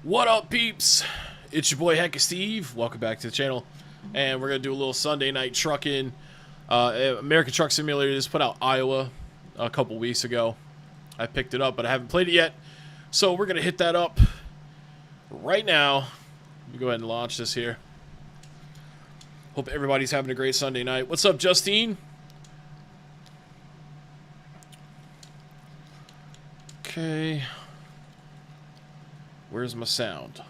What up, peeps? It's your boy Heckin Steve. Welcome back to the channel, and we're gonna do a little Sunday Night Truckin. American Truck Simulator just put out Iowa a couple weeks ago. I picked it up, but I haven't played it yet, so we're gonna hit that up right now. Let me go ahead and launch this here. Hope everybody's having a great Sunday night. What's up, Justine? Okay. Where's my sound?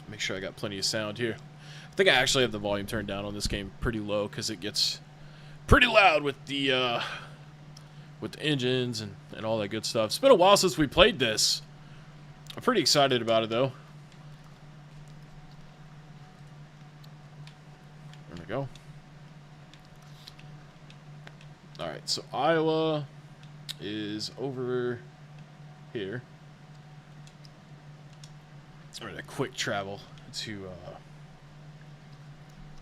Make sure I got plenty of sound here. I think I actually have the volume turned down on this game pretty low because it gets pretty loud with the engines and all that good stuff. It's been a while since we played this. I'm pretty excited about it though. There we go. Alright, so Iowa is over here. We're gonna quick travel to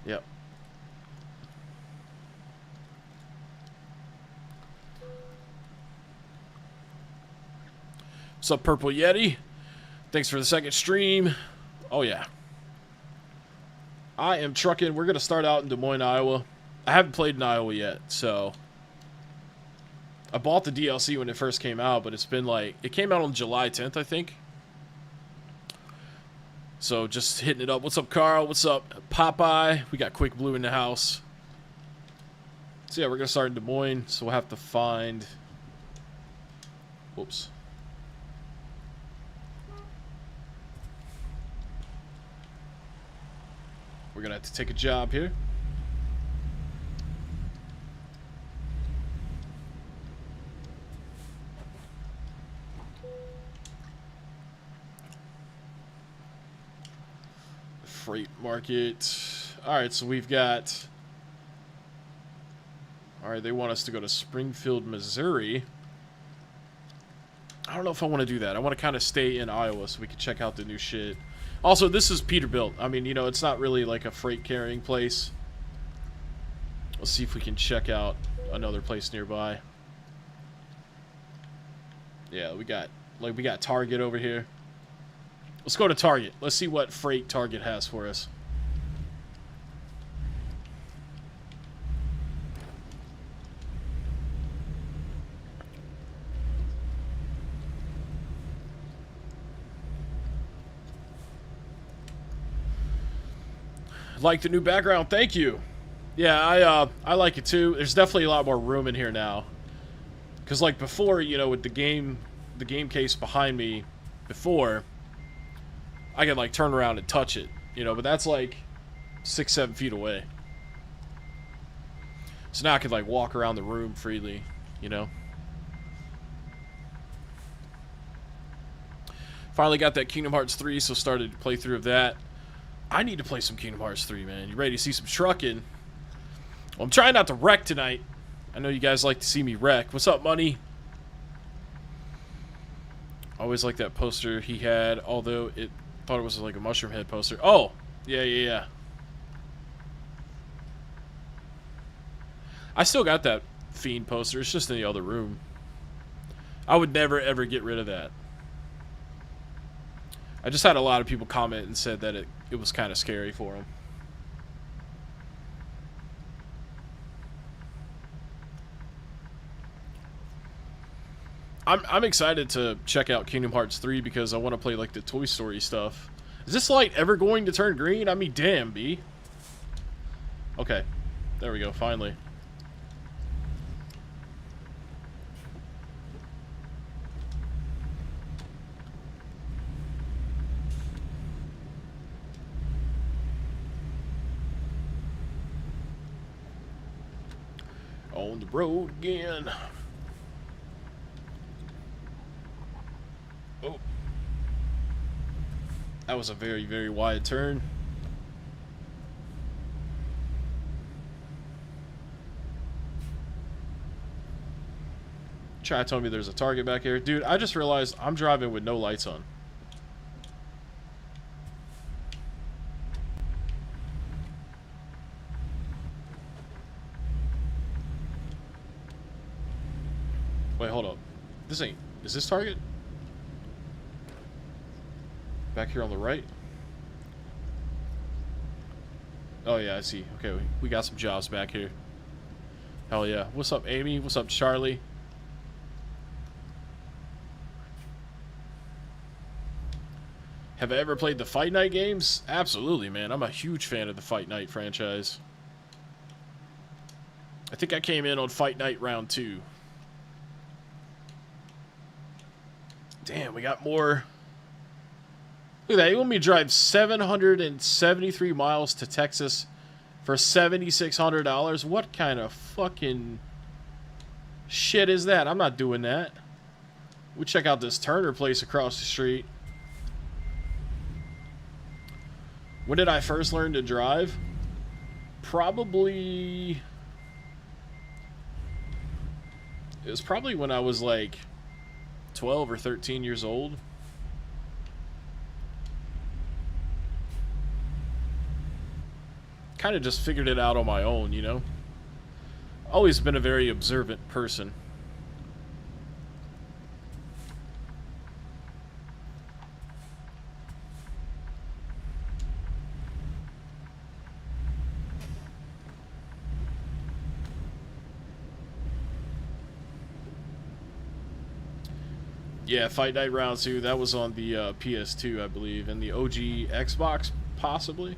yep. What's up, Purple Yeti? Thanks for the second stream. Oh yeah. I am trucking. We're gonna start out in Des Moines, Iowa. I haven't played in Iowa yet, so I bought the DLC when it first came out, but it's been like, it came out on July 10th, I think. So just hitting it up. What's up, Carl? What's up, Popeye? We got Quick Blue in the house. So yeah, we're gonna start in Des Moines, so we'll have to find, whoops. We're gonna have to take a job here. Freight market. Alright, so we've got... Alright, they want us to go to Springfield, Missouri. I don't know if I want to do that. I want to kind of stay in Iowa so we can check out the new shit. Also, this is Peterbilt. I mean, you know, it's not really like a freight carrying place. Let's see if we can check out another place nearby. Yeah, we got Target over here. Let's go to Target. Let's see what freight Target has for us. Like the new background, thank you. Yeah, I like it too. There's definitely a lot more room in here now. Cause like before, you know, with the game case behind me, before, I could like turn around and touch it, you know, but that's like 6-7 feet away. So now I could like walk around the room freely, you know. Finally got that Kingdom Hearts 3, so started to play through of that. I need to play some Kingdom Hearts 3, man. You ready to see some trucking? Well, I'm trying not to wreck tonight. I know you guys like to see me wreck. What's up, Money? Always like that poster he had, although it thought it was like a mushroom head poster. Oh, yeah. I still got that Fiend poster. It's just in the other room. I would never, ever get rid of that. I just had a lot of people comment and said that it was kind of scary for them. I'm excited to check out Kingdom Hearts 3 because I want to play like the Toy Story stuff. Is this light ever going to turn green? I mean, damn, B. Okay. There we go, finally. On the road again. Oh. That was a very, very wide turn. Try to tell me there's a Target back here. Dude, I just realized I'm driving with no lights on. Wait, hold up. This ain't... Is this Target? Back here on the right. Oh yeah, I see. Okay, we got some jobs back here. Hell yeah. What's up, Amy? What's up, Charlie? Have I ever played the Fight Night games? Absolutely, man. I'm a huge fan of the Fight Night franchise. I think I came in on Fight Night round 2. Damn, we got more. Look at that. You want me to drive 773 miles to Texas for $7,600? What kind of fucking shit is that? I'm not doing that. We check out this Turner place across the street. When did I first learn to drive? Probably... It was probably when I was like 12 or 13 years old. Kind of just figured it out on my own, you know? Always been a very observant person. Yeah, Fight Night Round 2, that was on the PS2, I believe, and the OG Xbox, possibly.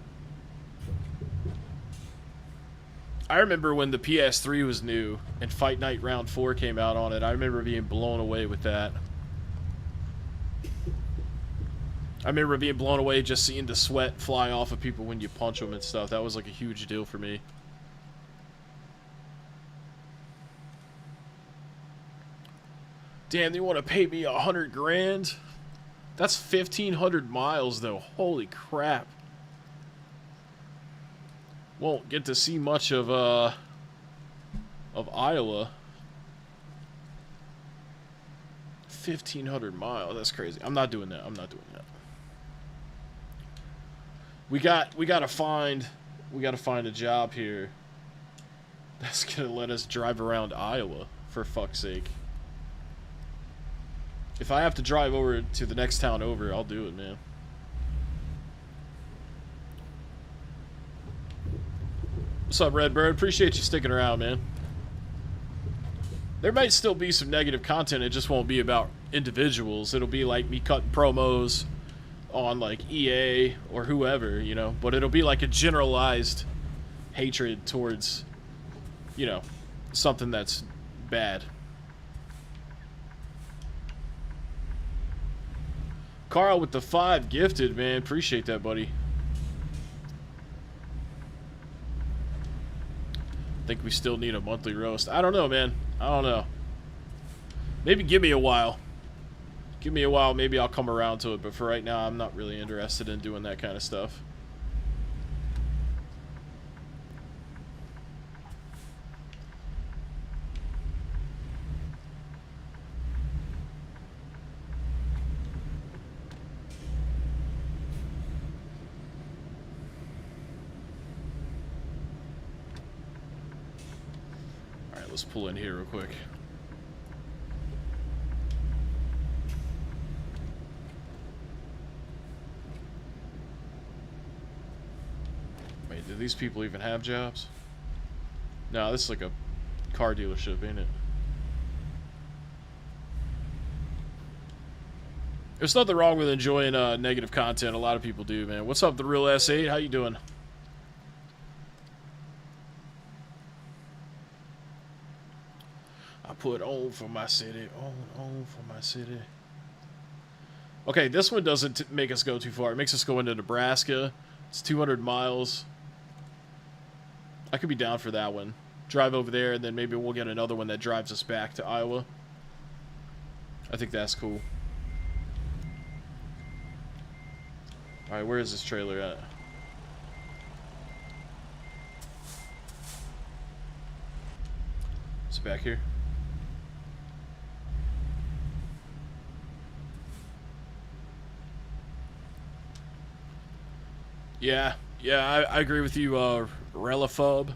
I remember when the PS3 was new and Fight Night Round 4 came out on it. I remember being blown away with that. I remember being blown away just seeing the sweat fly off of people when you punch them and stuff. That was like a huge deal for me. Damn, they want to pay me $100 grand? That's 1,500 miles, though. Holy crap. Won't get to see much of Iowa. 1,500 miles. That's crazy. I'm not doing that. I'm not doing that. We gotta find a job here that's gonna let us drive around Iowa, for fuck's sake. If I have to drive over to the next town over, I'll do it, man. What's up, Redbird? Appreciate you sticking around, man. There might still be some negative content, it just won't be about individuals. It'll be like me cutting promos on like EA or whoever, you know, but it'll be like a generalized hatred towards, you know, something that's bad. Carl with the 5 gifted, man. Appreciate that, buddy. Think we still need a monthly roast. I don't know, man. I don't know. Maybe give me a while. Give me a while. Maybe I'll come around to it. But for right now, I'm not really interested in doing that kind of stuff. Let's pull in here real quick. Wait, do these people even have jobs? No, this is like a car dealership, ain't it? There's nothing wrong with enjoying negative content. A lot of people do, man. What's up, The Real S8? How you doing? Put on for my city, on for my city. Okay, this one doesn't make us go too far. It makes us go into Nebraska. It's 200 miles. I could be down for that one. Drive over there, and then maybe we'll get another one that drives us back to Iowa. I think that's cool. Alright, where is this trailer at? It's back here. Yeah, I agree with you, Relaphobe.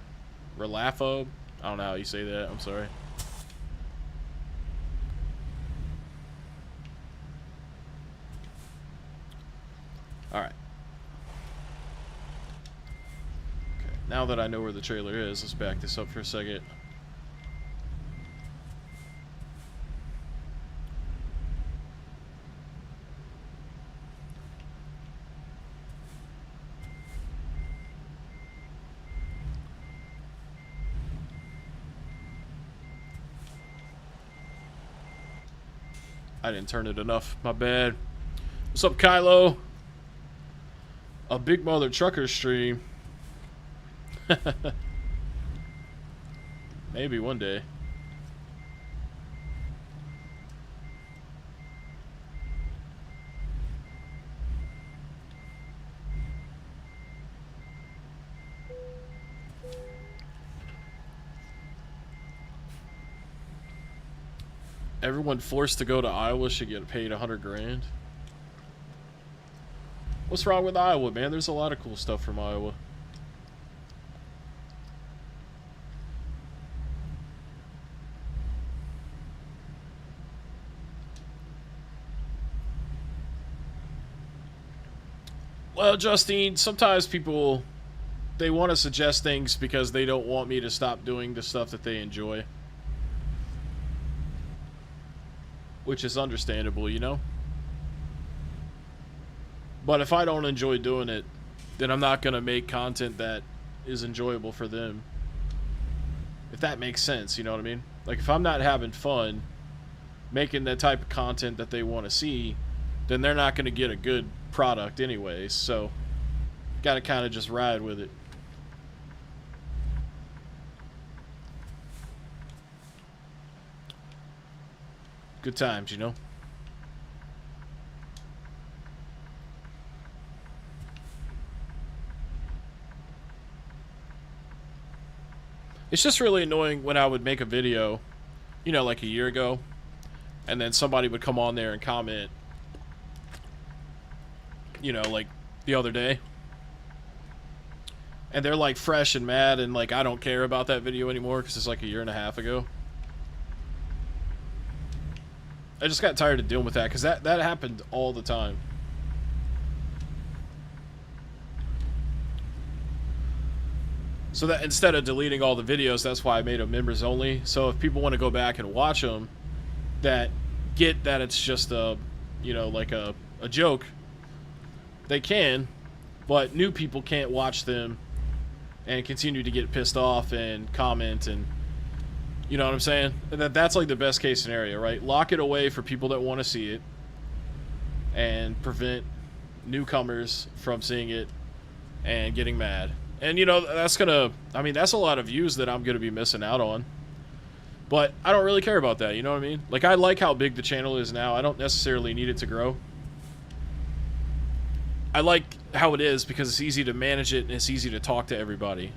Relaphobe? I don't know how you say that, I'm sorry. Alright. Okay, now that I know where the trailer is, let's back this up for a second. I didn't turn it enough. My bad. What's up, Kylo? A Big Mother Trucker stream. Maybe one day. Everyone forced to go to Iowa should get paid 100 grand. What's wrong with Iowa, man? There's a lot of cool stuff from Iowa. Well, Justine, sometimes people, they want to suggest things because they don't want me to stop doing the stuff that they enjoy. Which is understandable, you know? But if I don't enjoy doing it, then I'm not going to make content that is enjoyable for them. If that makes sense, you know what I mean? Like, if I'm not having fun making the type of content that they want to see, then they're not going to get a good product anyways. So, got to kind of just ride with it. Good times, you know? It's just really annoying when I would make a video, you know, like a year ago, and then somebody would come on there and comment, you know, like the other day, and they're like fresh and mad, and like I don't care about that video anymore because it's like a year and a half ago. I just got tired of dealing with that because that happened all the time. So that instead of deleting all the videos, that's why I made them members only. So if people want to go back and watch them, that get that it's just a, you know, like a joke, they can, but new people can't watch them and continue to get pissed off and comment and, you know what I'm saying? That's like the best case scenario, right? Lock it away for people that want to see it and prevent newcomers from seeing it and getting mad. And, you know, that's gonna, I mean, that's a lot of views that I'm gonna be missing out on. But I don't really care about that, you know what I mean? Like, I like how big the channel is now. I don't necessarily need it to grow. I like how it is because it's easy to manage it and it's easy to talk to everybody.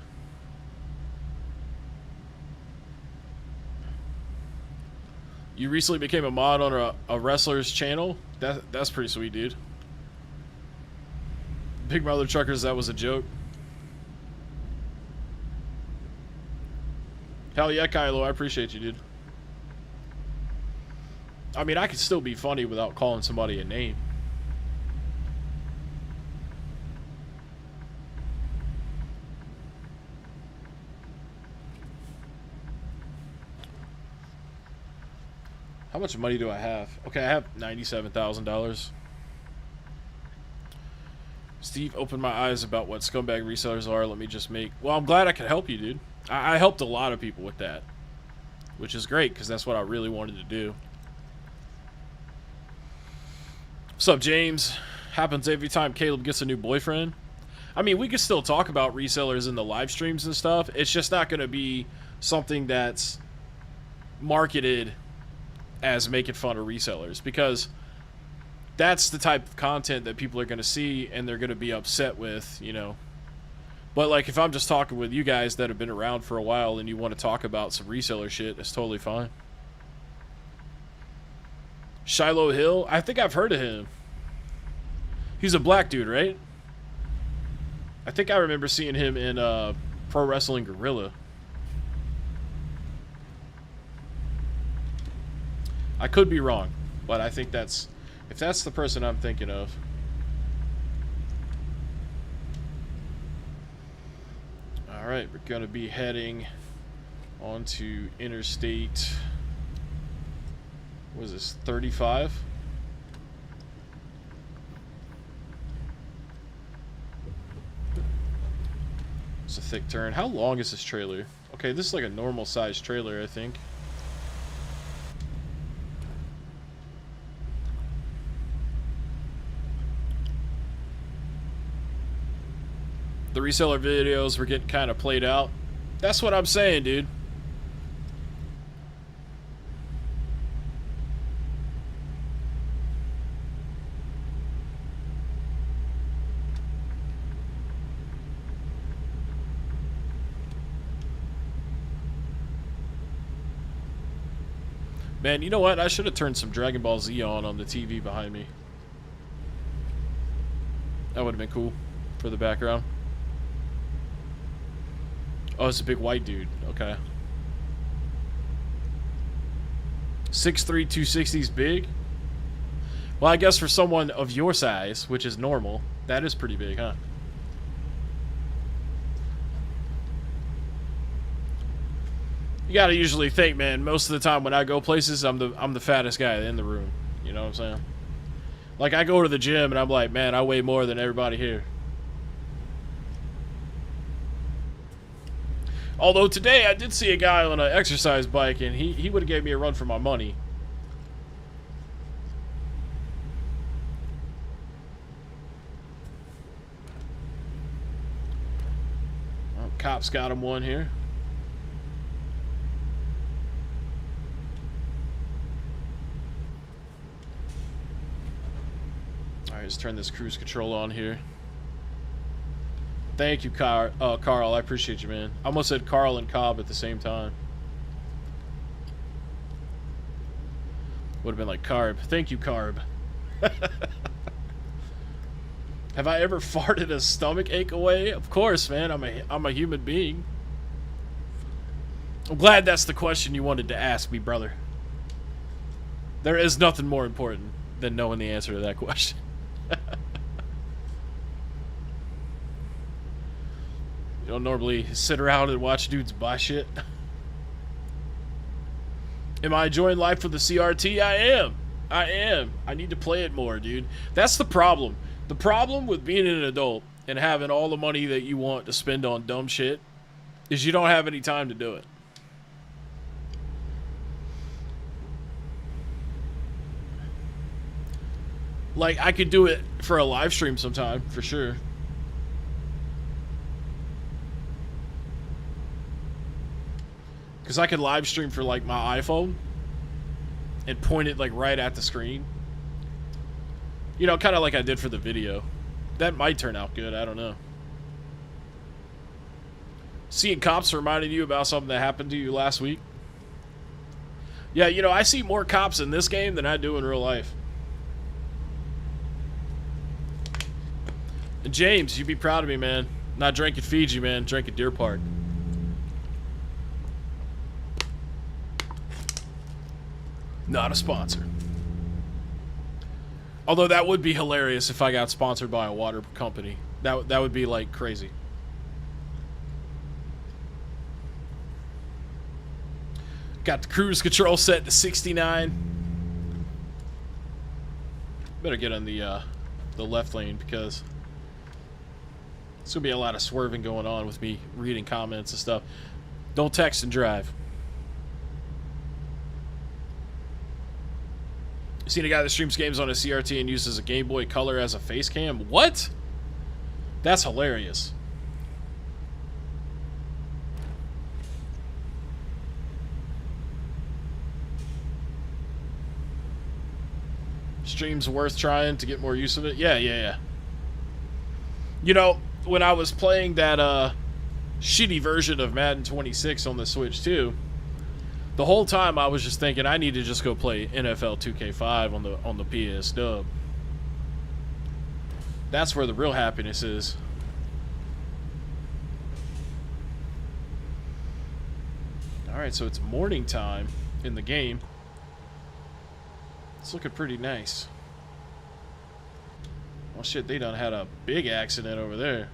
You recently became a mod on a wrestler's channel? That's pretty sweet, dude. Big Mother Truckers, that was a joke. Hell yeah, Kylo, I appreciate you, dude. I mean, I could still be funny without calling somebody a name. How much money do I have? Okay, I have $97,000. Steve opened my eyes about what scumbag resellers are. Let me just make... Well, I'm glad I could help you, dude. I helped a lot of people with that. Which is great, because that's what I really wanted to do. What's up, James? Happens every time Caleb gets a new boyfriend. I mean, we could still talk about resellers in the live streams and stuff. It's just not going to be something that's marketed as making fun of resellers, because that's the type of content that people are going to see and they're going to be upset with, you know. But like, if I'm just talking with you guys that have been around for a while and you want to talk about some reseller shit, that's totally fine. Shiloh Hill, I think I've heard of him. He's a black dude, right? I think I remember seeing him in Pro Wrestling Guerrilla. I could be wrong, but I think that's, if that's the person I'm thinking of. Alright, we're going to be heading onto Interstate. What is this, 35? It's a thick turn. How long is this trailer? Okay, this is like a normal sized trailer, I think. The reseller videos were getting kind of played out. That's what I'm saying, dude. Man, you know what? I should have turned some Dragon Ball Z on the TV behind me. That would have been cool for the background. Oh, it's a big white dude. Okay. 6'3", 260 is big? Well, I guess for someone of your size, which is normal, that is pretty big, huh? You gotta usually think, man, most of the time when I go places, I'm the fattest guy in the room. You know what I'm saying? Like, I go to the gym and I'm like, man, I weigh more than everybody here. Although today I did see a guy on an exercise bike and he would have gave me a run for my money. Well, cops got him one here. Alright, let's turn this cruise control on here. Thank you, Carl. I appreciate you, man. I almost said Carl and Cobb at the same time. Would have been like Carb. Thank you, Carb. Have I ever farted a stomach ache away? Of course, man. I'm a human being. I'm glad that's the question you wanted to ask me, brother. There is nothing more important than knowing the answer to that question. You don't normally sit around and watch dudes buy shit. Am I enjoying life for the CRT? I am. I need to play it more, dude. That's the problem. The problem with being an adult and having all the money that you want to spend on dumb shit is you don't have any time to do it. Like, I could do it for a live stream sometime, for sure. Because I could live stream for, like, my iPhone and point it, like, right at the screen. You know, kind of like I did for the video. That might turn out good, I don't know. Seeing cops reminded you about something that happened to you last week? Yeah, you know, I see more cops in this game than I do in real life. And James, you'd be proud of me, man. Not drinking Fiji, man. Drinking Deer Park. Not a sponsor. Although that would be hilarious if I got sponsored by a water company. That would be like crazy. Got the cruise control set to 69. Better get on the left lane because there's gonna be a lot of swerving going on with me reading comments and stuff. Don't text and drive. Seen a guy that streams games on a CRT and uses a Game Boy Color as a face cam? What? That's hilarious. Stream's worth trying to get more use of it? Yeah. You know, when I was playing that shitty version of Madden 26 on the Switch too, the whole time I was just thinking I need to just go play NFL 2K5 on the PS dub. That's where the real happiness is. Alright, so it's morning time in the game. It's looking pretty nice. Oh shit, they done had a big accident over there.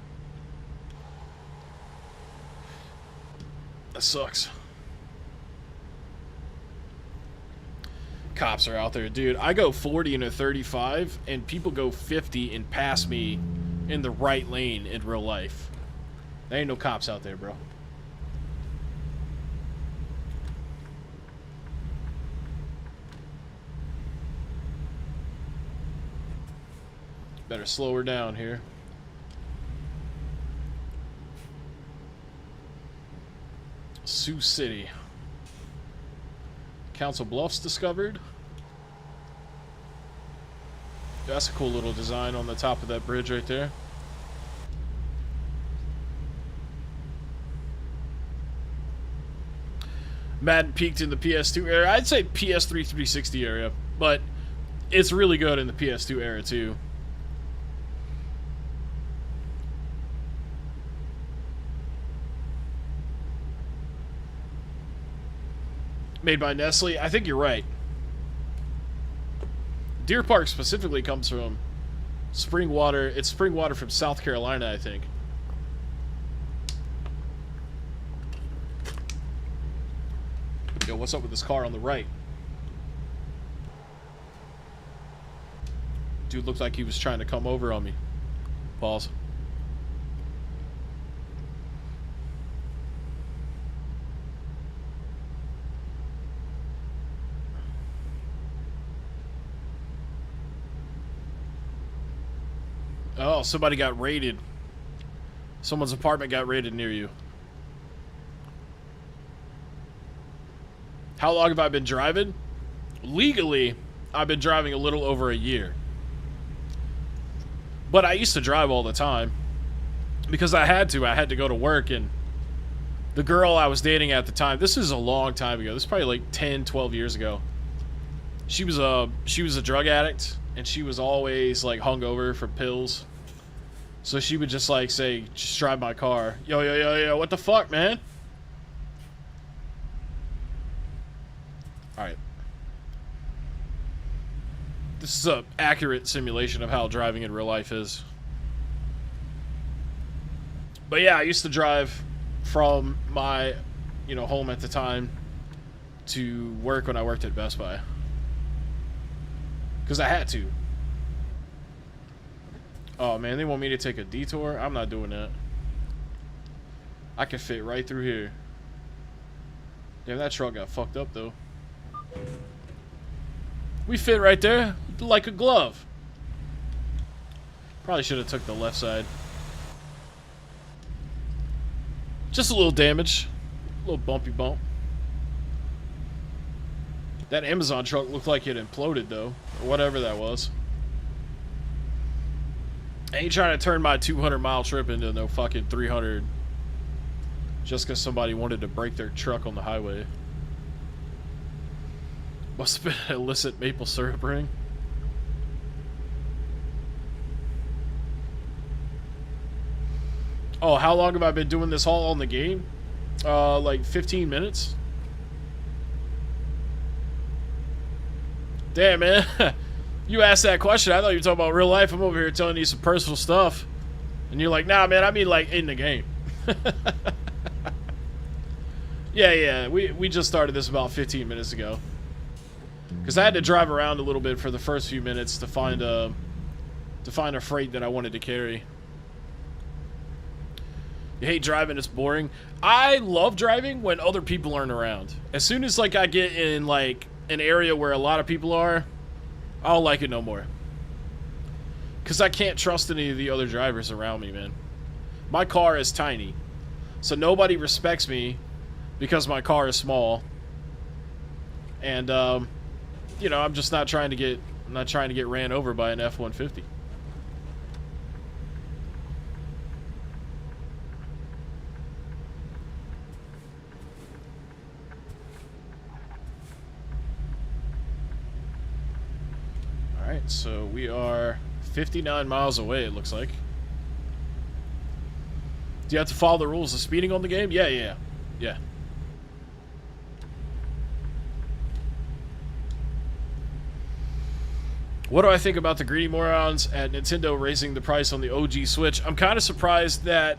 That sucks. Cops are out there, dude. I go 40 in a 35, and people go 50 and pass me in the right lane in real life. There ain't no cops out there, bro. Better slow her down here. Sioux City. Council Bluffs discovered. That's a cool little design on the top of that bridge right there. Madden peaked in the PS2 era. I'd say PS3 360 area, but it's really good in the PS2 era too. Made by Nestle. I think you're right. Deer Park specifically comes from spring water. It's spring water from South Carolina, I think. Yo, what's up with this car on the right? Dude looked like he was trying to come over on me. Pause. Oh, somebody got raided. Someone's apartment got raided near you. How long have I been driving? Legally, I've been driving a little over a year. But I used to drive all the time. Because I had to. I had to go to work, and the girl I was dating at the time, this is a long time ago. This is probably like 10, 12 years ago. She was a drug addict, and she was always like hungover for pills. So she would just like say, just drive my car. Yo, yo, yo, yo, what the fuck, man? Alright. This is a accurate simulation of how driving in real life is. But yeah, I used to drive from my, home at the time to work when I worked at Best Buy. Because I had to. Oh man, they want me to take a detour? I'm not doing that. I can fit right through here. Damn, that truck got fucked up though. We fit right there like a glove. Probably should have took the left side. Just a little damage. A little bumpy bump. That Amazon truck looked like it imploded though. Or whatever that was. I ain't trying to turn my 200-mile trip into no fucking 300 just because somebody wanted to break their truck on the highway. Must have been an illicit maple syrup ring. Oh, how long have I been doing this haul on the game? Like 15 minutes. Damn, man. You asked that question. I thought you were talking about real life. I'm over here telling you some personal stuff. And you're like, nah, man, I mean like in the game. Yeah. We just started this about 15 minutes ago. Because I had to drive around a little bit for the first few minutes to find a freight that I wanted to carry. You hate driving, it's boring. I love driving when other people aren't around. As soon as like I get in like an area where a lot of people are, I don't like it no more. Because I can't trust any of the other drivers around me, man. My car is tiny. So nobody respects me because my car is small. And, I'm just not trying to get ran over by an F-150. Alright, so we are 59 miles away, it looks like. Do you have to follow the rules of speeding on the game? Yeah. What do I think about the greedy morons at Nintendo raising the price on the OG Switch? I'm kind of surprised that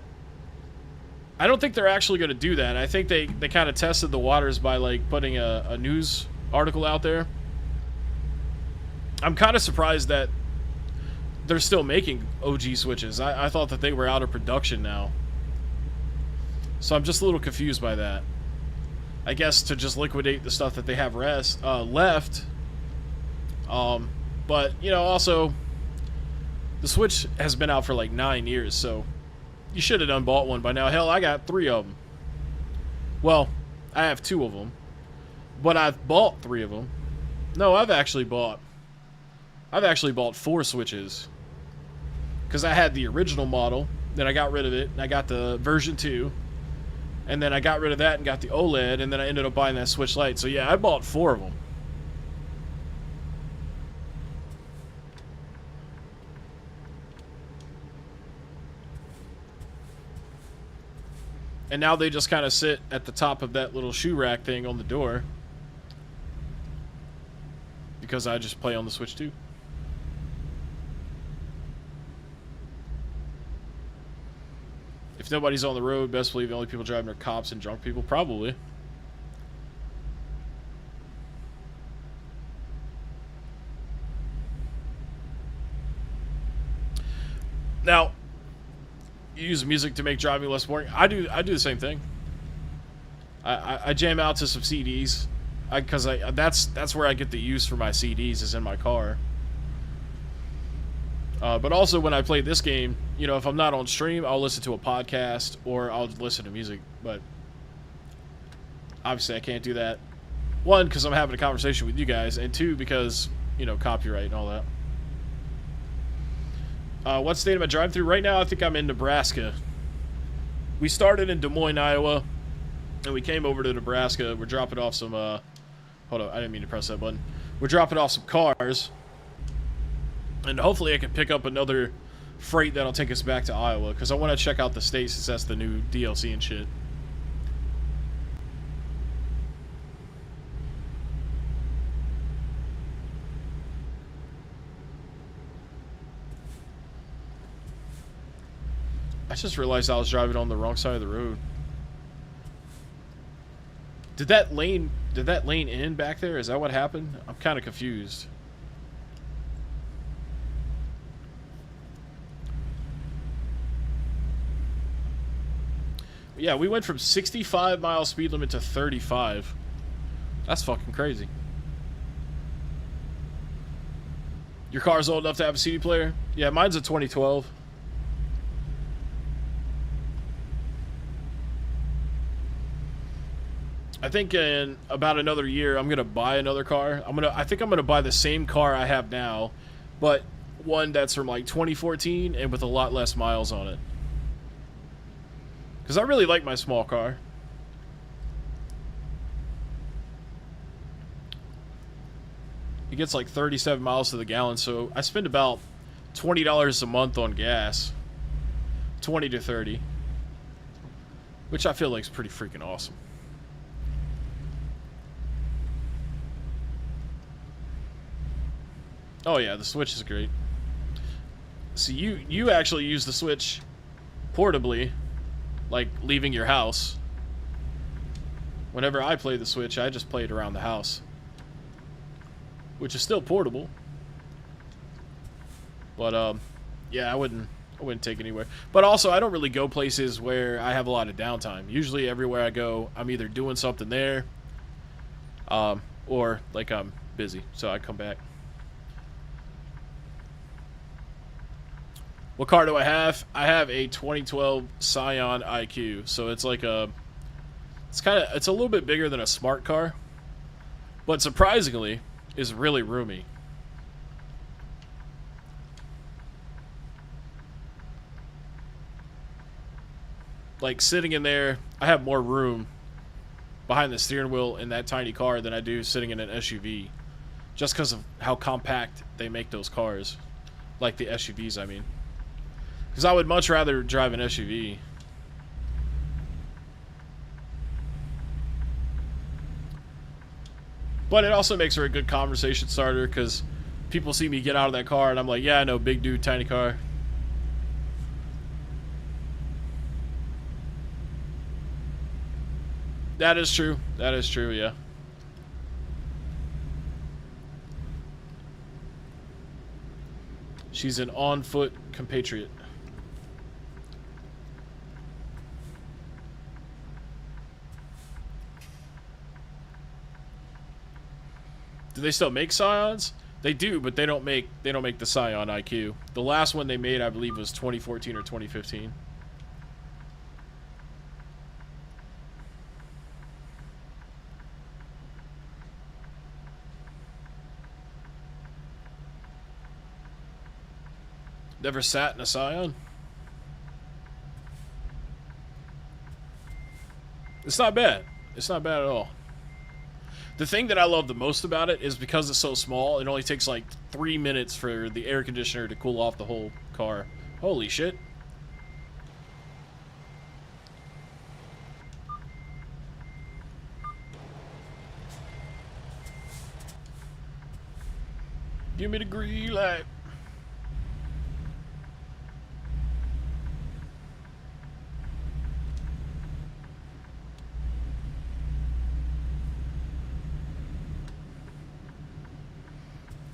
I don't think they're actually going to do that. I think they kind of tested the waters by like putting a news article out there. I'm kind of surprised that they're still making OG switches. I thought that they were out of production now. So I'm just a little confused by that. I guess to just liquidate the stuff that they have left. But, you know, also, the Switch has been out for like 9 years, so you should have done bought one by now. Hell, I got 3 of them. Well, I have 2 of them, but I've bought 3 of them. No, I've actually bought 4 Switches. Because I had the original model, then I got rid of it, and I got the version 2. And then I got rid of that and got the OLED, and then I ended up buying that Switch Lite. So yeah, I bought 4 of them. And now they just kind of sit at the top of that little shoe rack thing on the door. Because I just play on the Switch too. If nobody's on the road, best believe the only people driving are cops and drunk people. Probably. Now, you use music to make driving less boring. I do the same thing. I jam out to some CDs, because that's where I get the use for my CDs, is in my car. But also when I play this game, you know, if I'm not on stream, I'll listen to a podcast or I'll listen to music. But obviously I can't do that. 1, because I'm having a conversation with you guys, and 2, because, you know, copyright and all that. What state am I driving through? Right now, I think I'm in Nebraska. We started in Des Moines, Iowa, and we came over to Nebraska. We're dropping off some, hold on, I didn't mean to press that button. We're dropping off some cars, and hopefully I can pick up another freight that'll take us back to Iowa, because I want to check out the state since that's the new DLC and shit. I just realized I was driving on the wrong side of the road. Did that lane end back there? Is that what happened? I'm kind of confused. Yeah, we went from 65 mile speed limit to 35. That's fucking crazy. Your car's old enough to have a CD player? Yeah, mine's a 2012. I think in about another year, I'm gonna buy another car. I think I'm gonna buy the same car I have now, but one that's from like 2014 and with a lot less miles on it. Because I really like my small car. It gets like 37 miles to the gallon, so I spend about $20 a month on gas. 20 to 30. Which I feel like is pretty freaking awesome. Oh yeah, the Switch is great. So you actually use the Switch portably, like leaving your house. Whenever I play the Switch, I just play it around the house, which is still portable. But yeah, I wouldn't take it anywhere. But also, I don't really go places where I have a lot of downtime. Usually, everywhere I go, I'm either doing something there, or like I'm busy, so I come back. What car do I have? I have a 2012 Scion IQ. So it's like it's a little bit bigger than a smart car, but surprisingly is really roomy. Like sitting in there, I have more room behind the steering wheel in that tiny car than I do sitting in an SUV, just because of how compact they make those cars, like the SUVs, I mean. Because I would much rather drive an SUV. But it also makes for a good conversation starter, because people see me get out of that car and I'm like, yeah, I know, big dude, tiny car. That is true. That is true, yeah. She's an on-foot compatriot. Do they still make Scions? They do, but they don't make the Scion IQ. The last one they made, I believe, was 2014 or 2015. Never sat in a Scion? It's not bad. It's not bad at all. The thing that I love the most about it is because it's so small, it only takes like 3 minutes for the air conditioner to cool off the whole car. Holy shit. Give me the green light.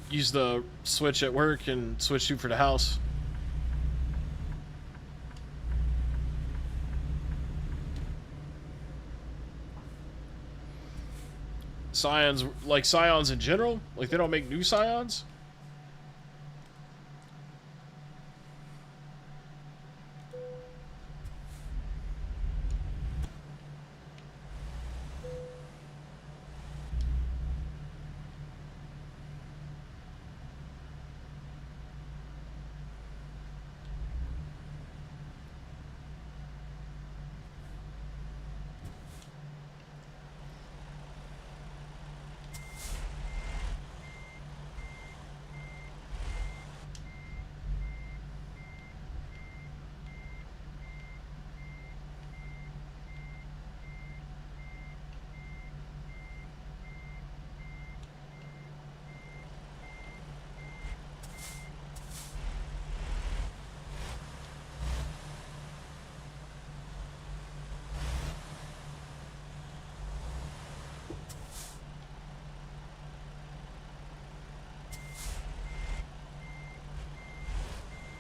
Use the switch at work and switch to for the house. Scions, like Scions in general? Like they don't make new Scions?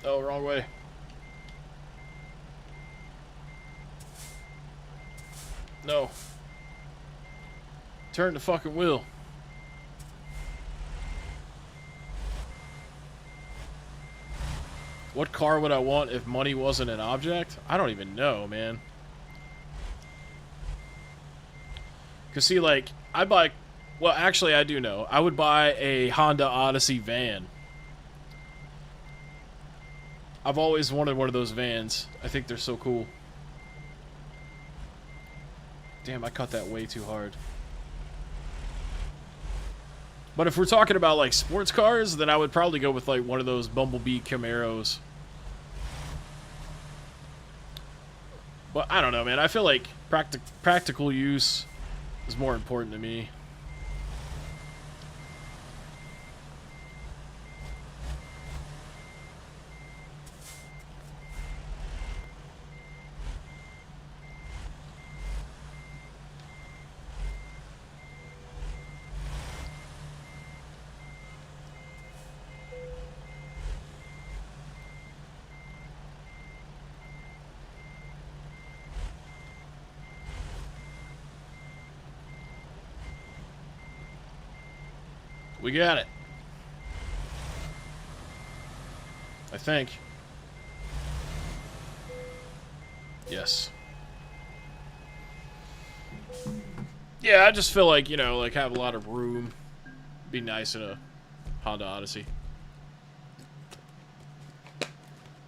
Oh, wrong way. No. Turn the fucking wheel. What car would I want if money wasn't an object? I don't even know, man. Cause see, like, I buy... Well, actually, I do know. I would buy a Honda Odyssey van. I've always wanted one of those vans. I think they're so cool. Damn, I cut that way too hard. But if we're talking about, like, sports cars, then I would probably go with, like, one of those Bumblebee Camaros. But I don't know, man. I feel like practical use is more important to me. We got it. I think. Yes. Yeah, I just feel like, you know, like have a lot of room. Be nice in a Honda Odyssey.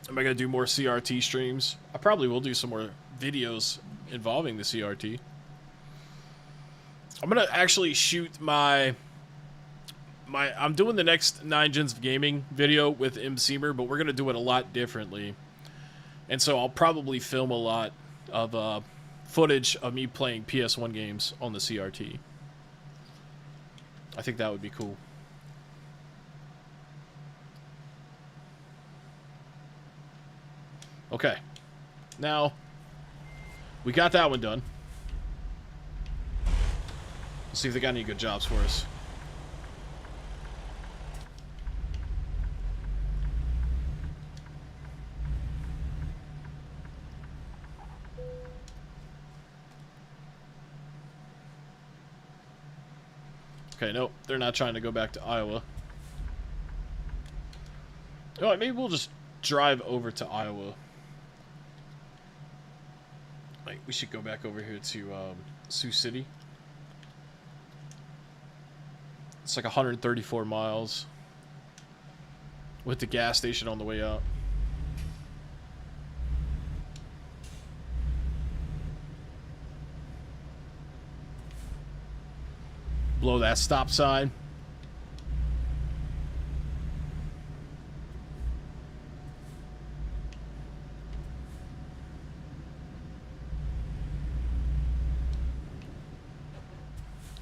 Am I going to do more CRT streams? I probably will do some more videos involving the CRT. I'm going to actually shoot I'm doing the next 9 Gens of Gaming video with M. Seamer, but we're going to do it a lot differently. And so I'll probably film a lot of footage of me playing PS1 games on the CRT. I think that would be cool. Okay. Now, we got that one done. See if they got any good jobs for us. Okay, nope. They're not trying to go back to Iowa. Alright, maybe we'll just drive over to Iowa. Like, we should go back over here to Sioux City. It's like 134 miles. With the gas station on the way out. Blow that stop sign.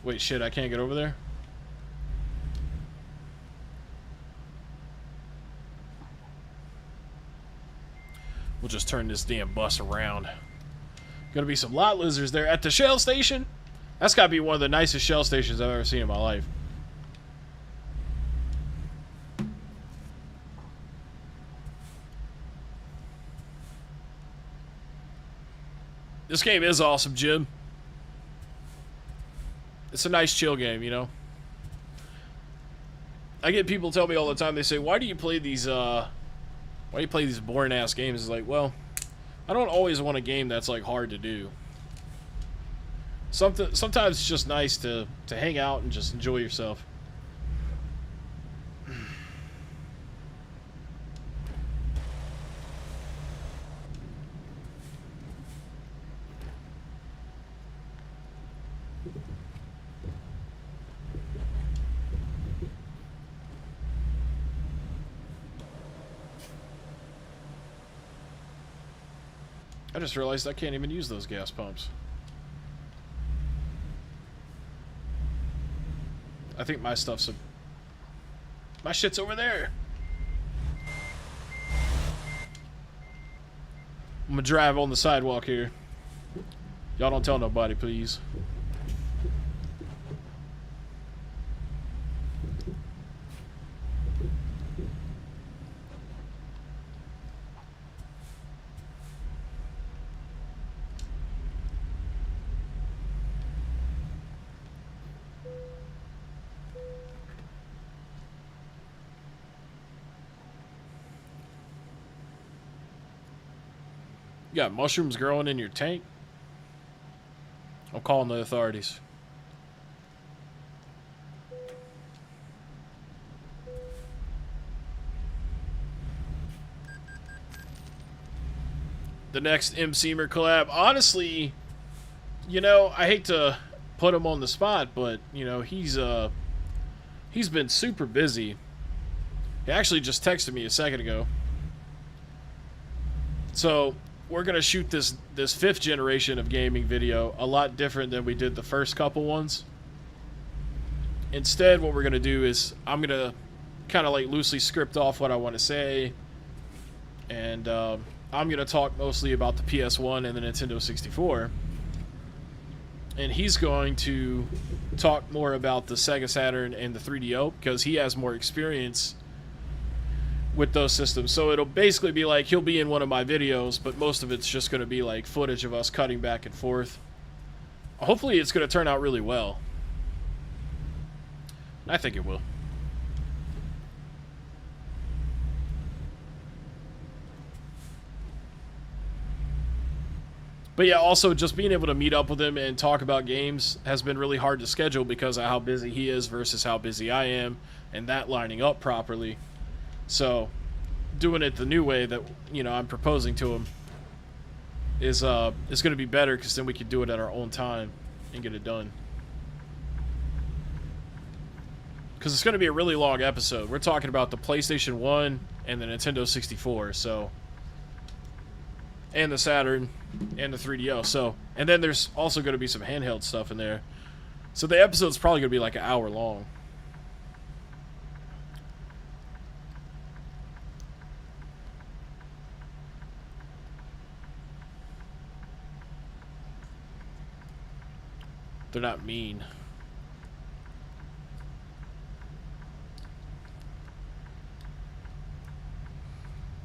Wait, shit, I can't get over there? We'll just turn this damn bus around. Gonna be some lot lizards there at the Shell station. That's gotta be one of the nicest Shell stations I've ever seen in my life. This game is awesome, Jim. It's a nice chill game, you know. I get people tell me all the time, they say, why do you play these boring ass games? It's like, well, I don't always want a game that's like hard to do. Sometimes it's just nice to hang out and just enjoy yourself. I just realized I can't even use those gas pumps. I think my stuff's my shit's over there. I'm gonna drive on the sidewalk here. Y'all don't tell nobody, please. You got mushrooms growing in your tank? I'm calling the authorities. The next M. Seymour collab. Honestly, you know, I hate to put him on the spot, but, you know, he's been super busy. He actually just texted me a second ago. So we're gonna shoot this 5th generation of gaming video a lot different than we did the first couple ones. Instead, what we're gonna do is I'm gonna kind of like loosely script off what I want to say, and I'm gonna talk mostly about the PS1 and the Nintendo 64, and he's going to talk more about the Sega Saturn and the 3DO because he has more experience with those systems. So it'll basically be like he'll be in one of my videos, but most of it's just going to be like footage of us cutting back and forth. Hopefully it's going to turn out really well. I think it will. But yeah, also just being able to meet up with him and talk about games has been really hard to schedule because of how busy he is versus how busy I am, and that lining up properly. So, doing it the new way that, you know, I'm proposing to him is going to be better because then we can do it at our own time and get it done. Because it's going to be a really long episode. We're talking about the PlayStation 1 and the Nintendo 64, so, and the Saturn and the 3DO. So, and then there's also going to be some handheld stuff in there. So the episode's probably going to be like an hour long. They're not mean.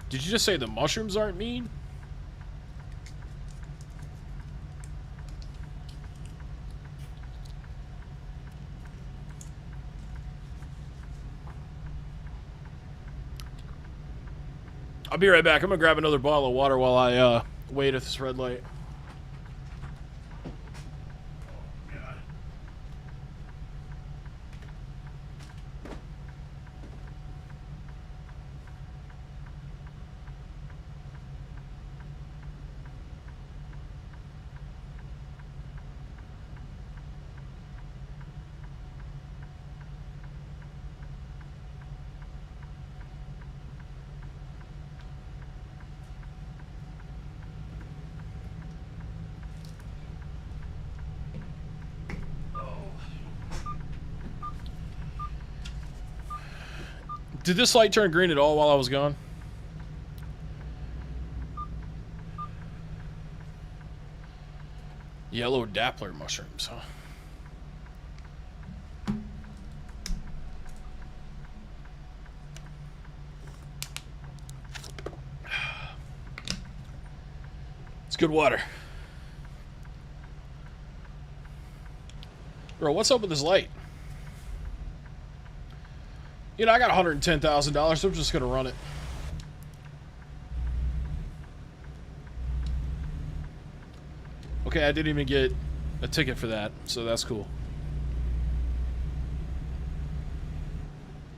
Did you just say the mushrooms aren't mean? I'll be right back. I'm gonna grab another bottle of water while I wait at this red light. Did this light turn green at all while I was gone? Yellow Dappler mushrooms, huh? It's good water. Bro, what's up with this light? You know, I got $110,000, so I'm just going to run it. Okay, I didn't even get a ticket for that, so that's cool.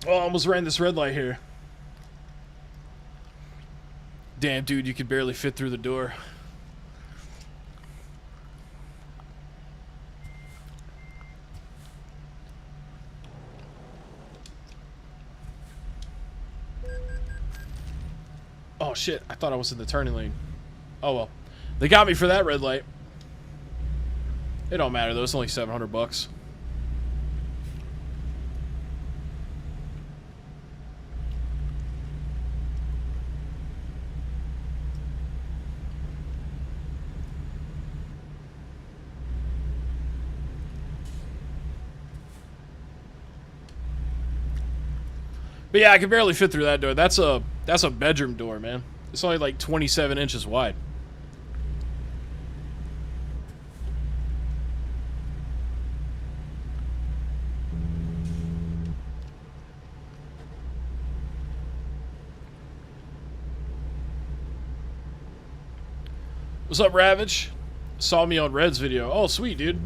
Oh, I almost ran this red light here. Damn, dude, you could barely fit through the door. Oh shit, I thought I was in the turning lane. Oh well. They got me for that red light. It don't matter though, it's only $700. But yeah, I can barely fit through that door. That's a bedroom door, man. It's only like 27 inches wide. What's up, Ravage? Saw me on Red's video. Oh, sweet, dude.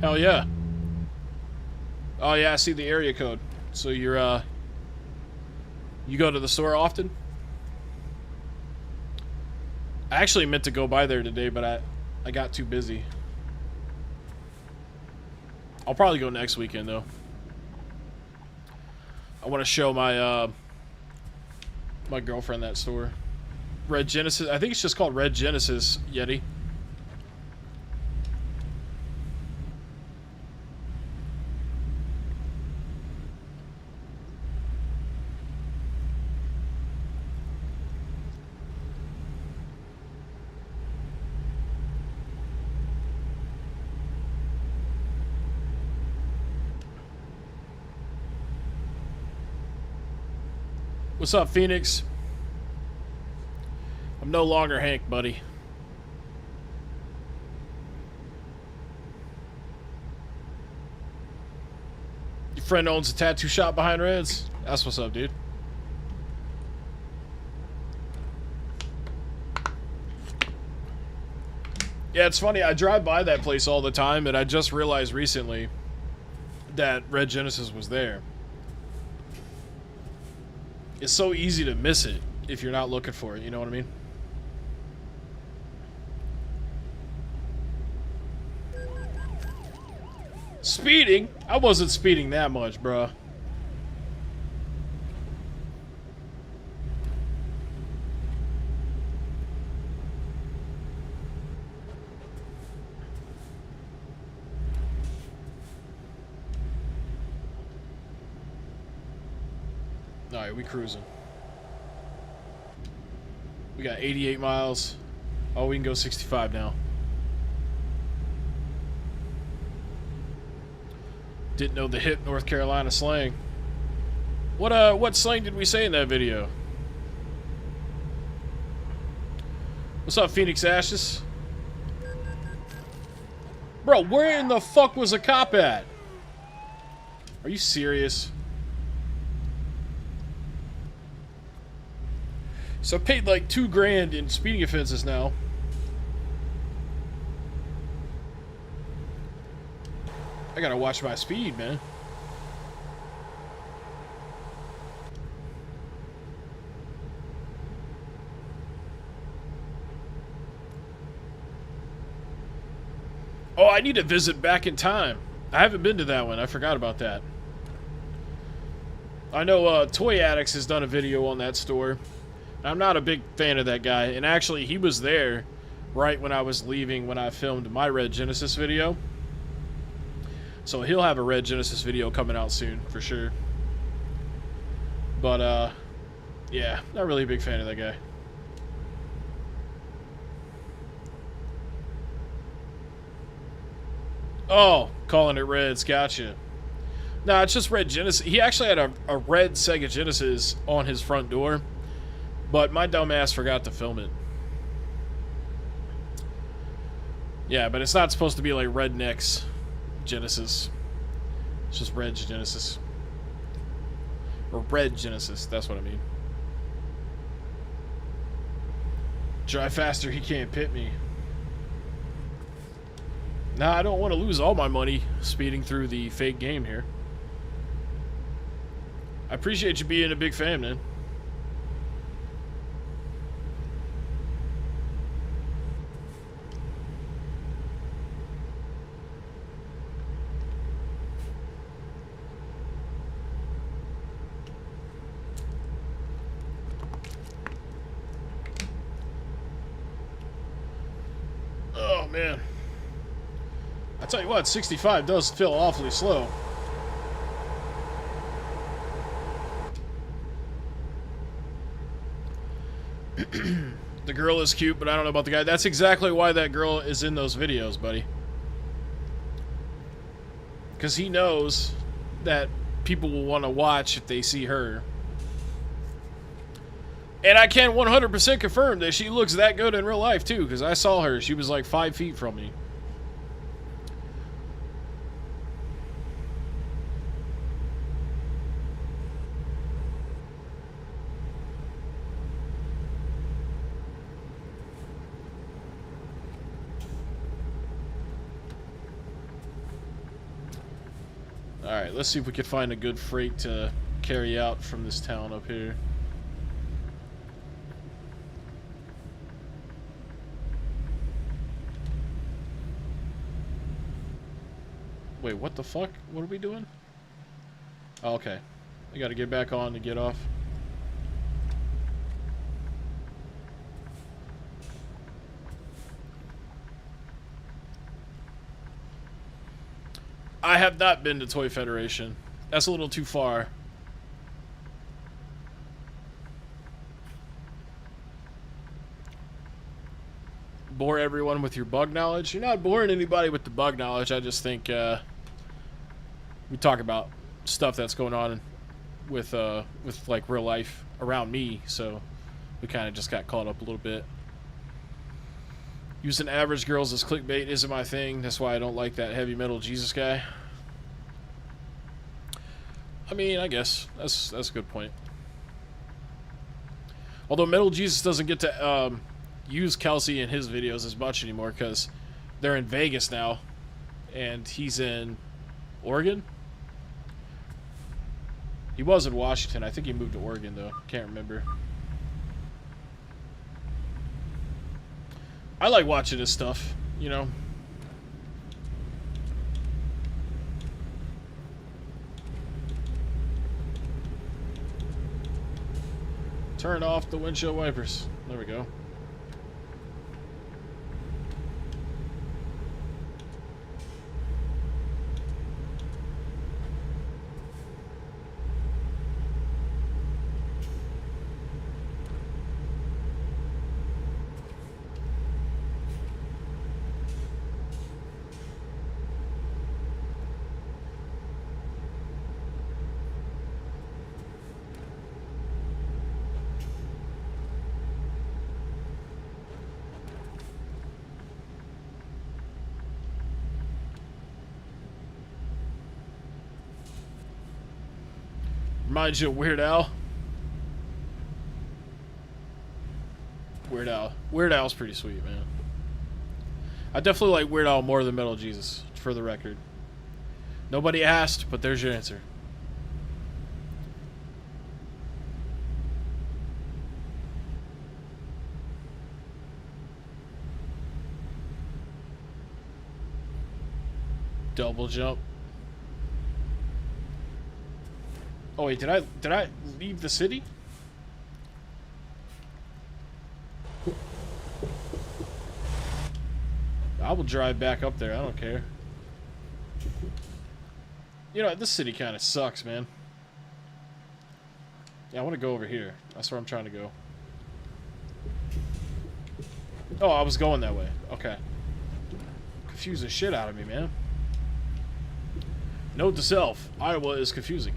Hell yeah. Oh yeah, I see the area code. So you're you go to the store often? I actually meant to go by there today, but I got too busy. I'll probably go next weekend though. I want to show my my girlfriend that store. Red Genesis. I think it's just called Red Genesis Yeti. What's up, Phoenix? I'm no longer Hank, buddy. Your friend owns a tattoo shop behind Red's? That's what's up, dude. Yeah, it's funny. I drive by that place all the time, and I just realized recently that Red Genesis was there. It's so easy to miss it if you're not looking for it, you know what I mean? Speeding? I wasn't speeding that much, bruh. Alright, we cruising. We got 88 miles. Oh, we can go 65 now. Didn't know the hip North Carolina slang. What slang did we say in that video? What's up, Phoenix Ashes? Bro, where in the fuck was a cop at? Are you serious? So I paid like $2 grand in speeding offenses now. I gotta watch my speed, man. Oh, I need to visit Back in Time. I haven't been to that one. I forgot about that. I know Toy Addicts has done a video on that store. I'm not a big fan of that guy. And actually, he was there right when I was leaving when I filmed my Red Genesis video. So he'll have a Red Genesis video coming out soon, for sure. But, yeah, not really a big fan of that guy. Oh, calling it Reds, gotcha. Nah, it's just Red Genesis. He actually had a red Sega Genesis on his front door, but my dumbass forgot to film it. Yeah, but it's not supposed to be like Redneck's Genesis. It's just Red Genesis. Or Red Genesis, that's what I mean. Drive faster, he can't pit me. Nah, I don't want to lose all my money speeding through the fake game here. I appreciate you being a big fan, man. Oh, man. I tell you what, 65 does feel awfully slow. The girl is cute, but I don't know about the guy. That's exactly why that girl is in those videos, buddy. Because he knows that people will want to watch if they see her. And I can 100% confirm that she looks that good in real life, too, because I saw her. She was like 5 feet from me. Alright, let's see if we can find a good freight to carry out from this town up here. Wait, what the fuck? What are we doing? Oh, okay. I gotta get back on to get off. I have not been to Toy Federation. That's a little too far. Bore everyone with your bug knowledge? You're not boring anybody with the bug knowledge. I just think we talk about stuff that's going on with like real life around me, so we kind of just got caught up a little bit. Using average girls as clickbait isn't my thing. That's why I don't like that heavy metal Jesus guy. I mean, I guess that's a good point. Although Metal Jesus doesn't get to use Kelsey in his videos as much anymore because they're in Vegas now, and he's in Oregon. He was in Washington. I think he moved to Oregon though. Can't remember. I like watching his stuff, you know. Turn off the windshield wipers. There we go. reminds you of Weird Al. Weird Al. Weird Al's pretty sweet, man. I definitely like Weird Al more than Metal Jesus, for the record. Nobody asked, but there's your answer. Double jump. Oh wait, did I leave the city? I will drive back up there. I don't care. You know, this city kind of sucks, man. Yeah, I want to go over here. That's where I'm trying to go. Oh, I was going that way. Okay. Confuse the shit out of me, man. Note to self, Iowa is confusing.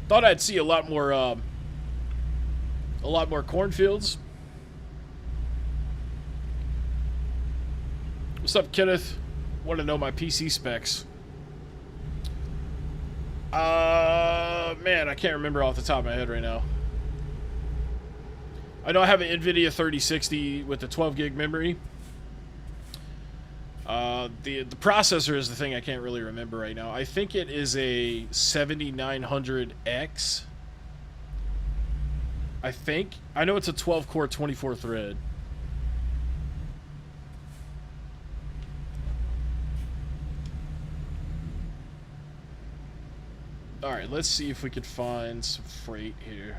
Thought I'd see a lot more cornfields. What's up, Kenneth? Want to know my PC specs? Man, I can't remember off the top of my head right now. I know I have an NVIDIA 3060 with the 12 gig memory. The processor is the thing I can't really remember right now. I think it is a 7900X. I think. I know it's a 12 core 24 thread. Alright, let's see if we could find some freight here.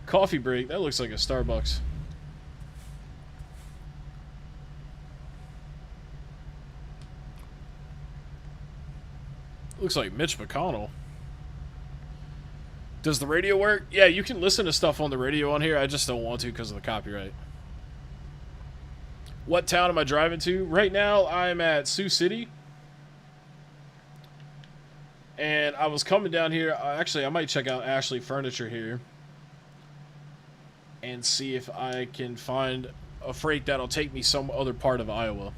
Coffee break. That looks like a Starbucks. Looks like Mitch McConnell. Does the radio work? Yeah, you can listen to stuff on the radio on here. I just don't want to because of the copyright. What town am I driving to? Right now, I'm at Sioux City. And I was coming down here. Actually, I might check out Ashley Furniture here. And see if I can find a freight that'll take me some other part of Iowa.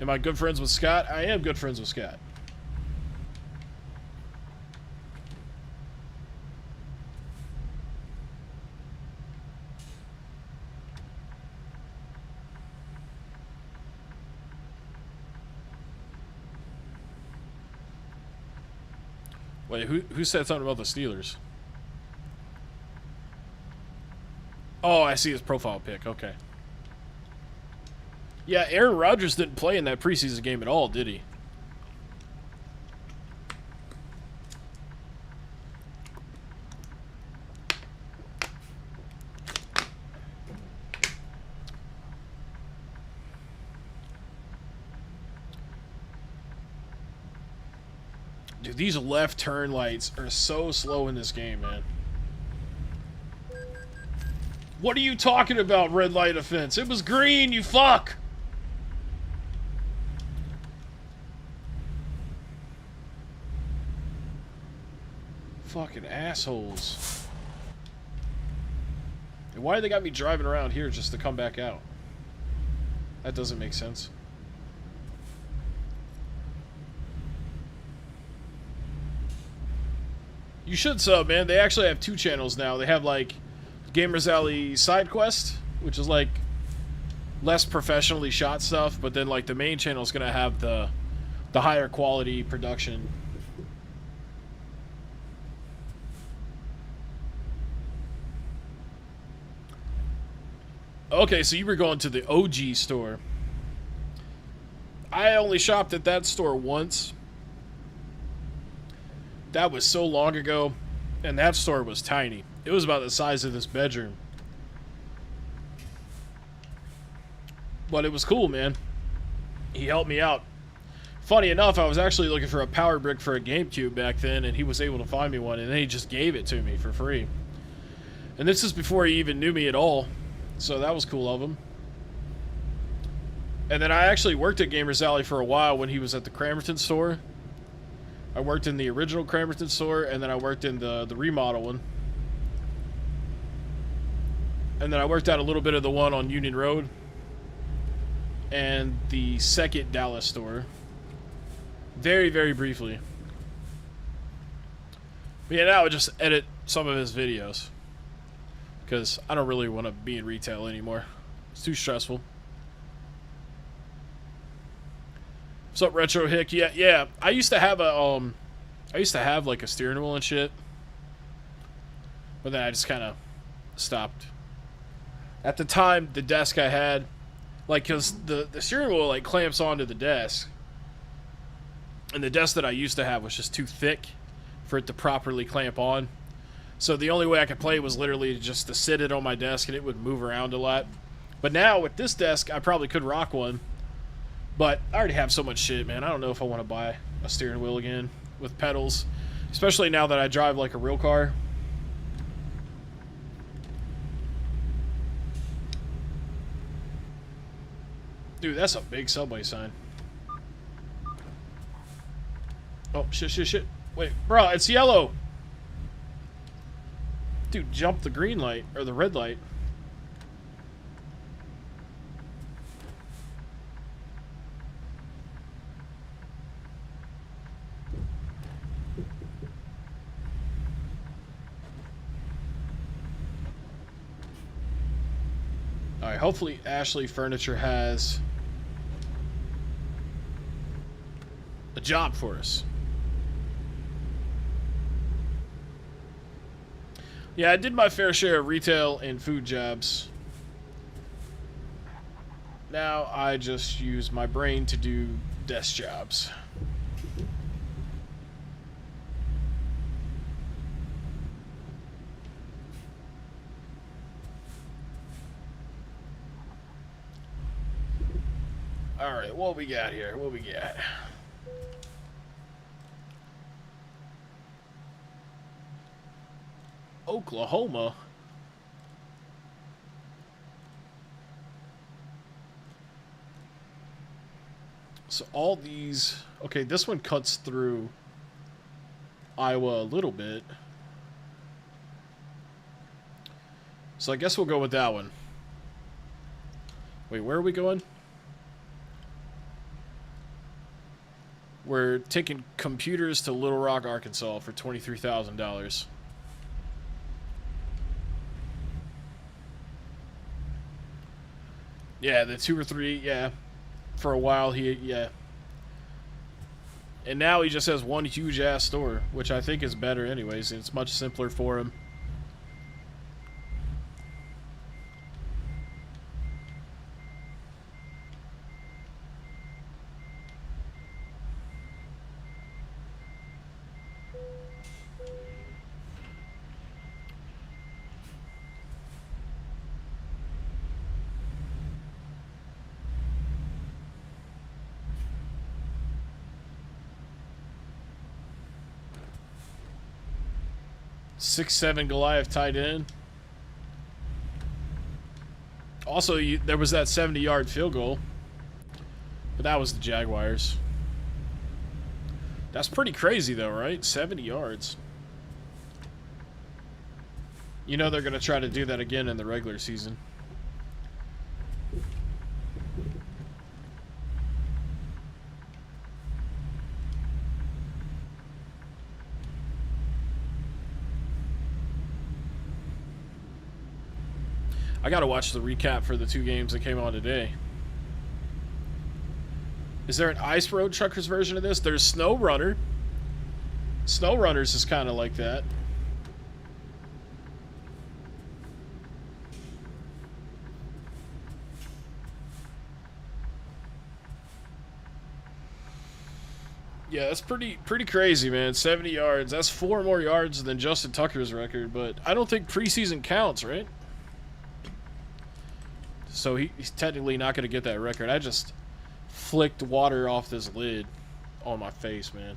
Am I good friends with Scott? I am good friends with Scott. Wait, who said something about the Steelers? Oh, I see his profile pic. Okay. Yeah, Aaron Rodgers didn't play in that preseason game at all, did he? Dude, these left turn lights are so slow in this game, man. What are you talking about, red light offense? It was green, you fuck! Fucking assholes. And why they got me driving around here just to come back out? That doesn't make sense. You should sub, man. They actually have 2 channels now. They have, like, Gamers Alley Side Quest, which is, like, less professionally shot stuff, but then, like, the main channel is going to have the higher quality production. Okay, so you were going to the OG store. I only shopped at that store once. That was so long ago, and that store was tiny. It was about the size of this bedroom. But it was cool, man. He helped me out. Funny enough, I was actually looking for a power brick for a GameCube back then, and he was able to find me one, and then he just gave it to me for free. And this is before he even knew me at all, so that was cool of him. And then I actually worked at Gamers Alley for a while when he was at the Cramerton store. I worked in the original Cramerton store, and then I worked in the remodel one. And then I worked out a little bit of the one on Union Road. And the second Dallas store. Very, very briefly. But yeah, now I would just edit some of his videos. Because I don't really want to be in retail anymore. It's too stressful. What's up, Retro Hick? Yeah. I used to have like a steering wheel and shit. But then I just kind of stopped. At the time, the desk I had, like, because the steering wheel, like, clamps onto the desk. And the desk that I used to have was just too thick for it to properly clamp on. So the only way I could play was literally just to sit it on my desk, and it would move around a lot. But now, with this desk, I probably could rock one. But I already have so much shit, man. I don't know if I want to buy a steering wheel again with pedals. Especially now that I drive like a real car. Dude, that's a big subway sign. Oh, shit. Wait, bro, it's yellow. Dude, jump the green light, or the red light. Alright, hopefully Ashley Furniture has a job for us. Yeah, I did my fair share of retail and food jobs. Now I just use my brain to do desk jobs. Alright, what we got here? What we got? Oklahoma. So all these... Okay, this one cuts through Iowa a little bit. So I guess we'll go with that one. Wait, where are we going? We're taking computers to Little Rock, Arkansas for $23,000. Yeah, the 2 or 3, yeah. For a while, yeah. And now he just has one huge-ass store, which I think is better anyways. It's much simpler for him. Six, 7 Goliath tight end. Also, there was that 70-yard field goal. But that was the Jaguars. That's pretty crazy, though, right? 70 yards. You know they're going to try to do that again in the regular season. I gotta watch the recap for the 2 games that came on today. Is there an Ice Road Truckers version of this? There's Snow Runner. Snow Runners is kind of like that. Yeah, that's pretty crazy, man. 70 yards. That's 4 more yards than Justin Tucker's record, but I don't think preseason counts, right? So he's technically not going to get that record. I just flicked water off this lid on my face, man.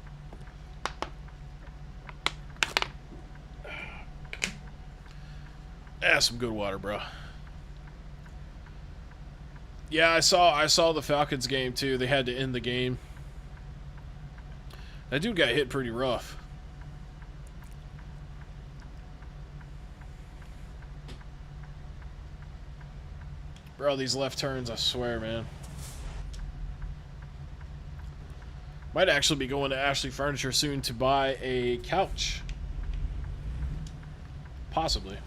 That's some good water, bro. Yeah, I saw the Falcons game too. They had to end the game. That dude got hit pretty rough. Bro, these left turns, I swear, man. Might actually be going to Ashley Furniture soon to buy a couch. Possibly.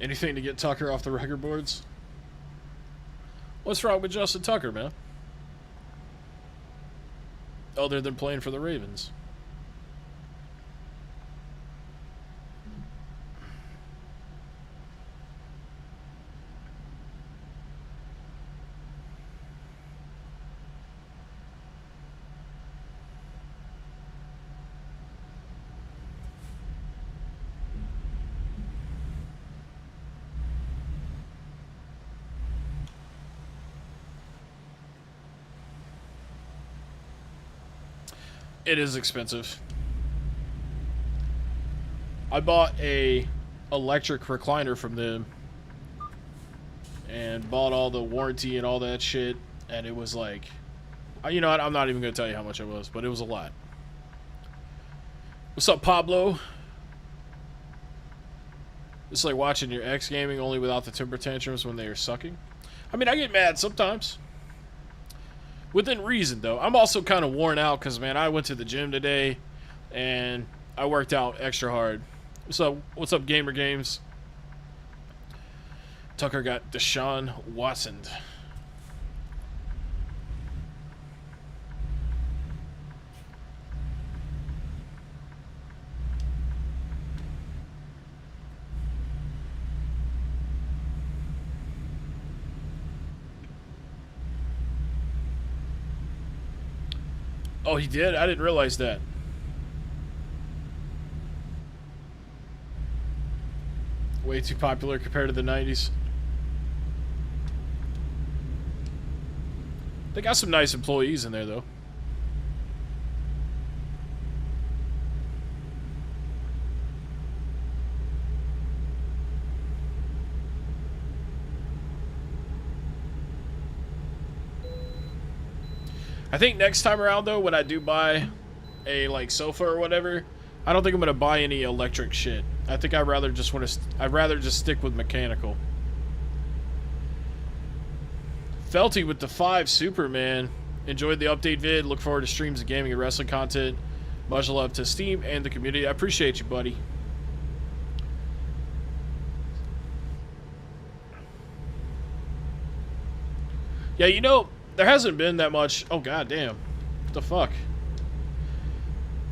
Anything to get Tucker off the record boards? What's wrong with Justin Tucker, man? Other than playing for the Ravens. It is expensive. I bought a electric recliner from them and bought all the warranty and all that shit, and it was like, you know what, I'm not even gonna tell you how much it was, but it was a lot. What's up, Pablo? It's like watching your ex gaming, only without the temper tantrums when they are sucking. I mean, I get mad sometimes. Within reason, though. I'm also kind of worn out because, man, I went to the gym today and I worked out extra hard. What's up, Gamer Games? Tucker got Deshaun Watson. Oh, he did? I didn't realize that. Way too popular compared to the 90s. They got some nice employees in there, though. I think next time around, though, when I do buy a like sofa or whatever, I don't think I'm gonna buy any electric shit. I think I'd rather just stick with mechanical. Felty with the 5 Superman. Enjoyed the update vid. Look forward to streams of gaming and wrestling content. Much love to Steam and the community. I appreciate you, buddy. Yeah, you know, there hasn't been that much. Oh, goddamn. What the fuck?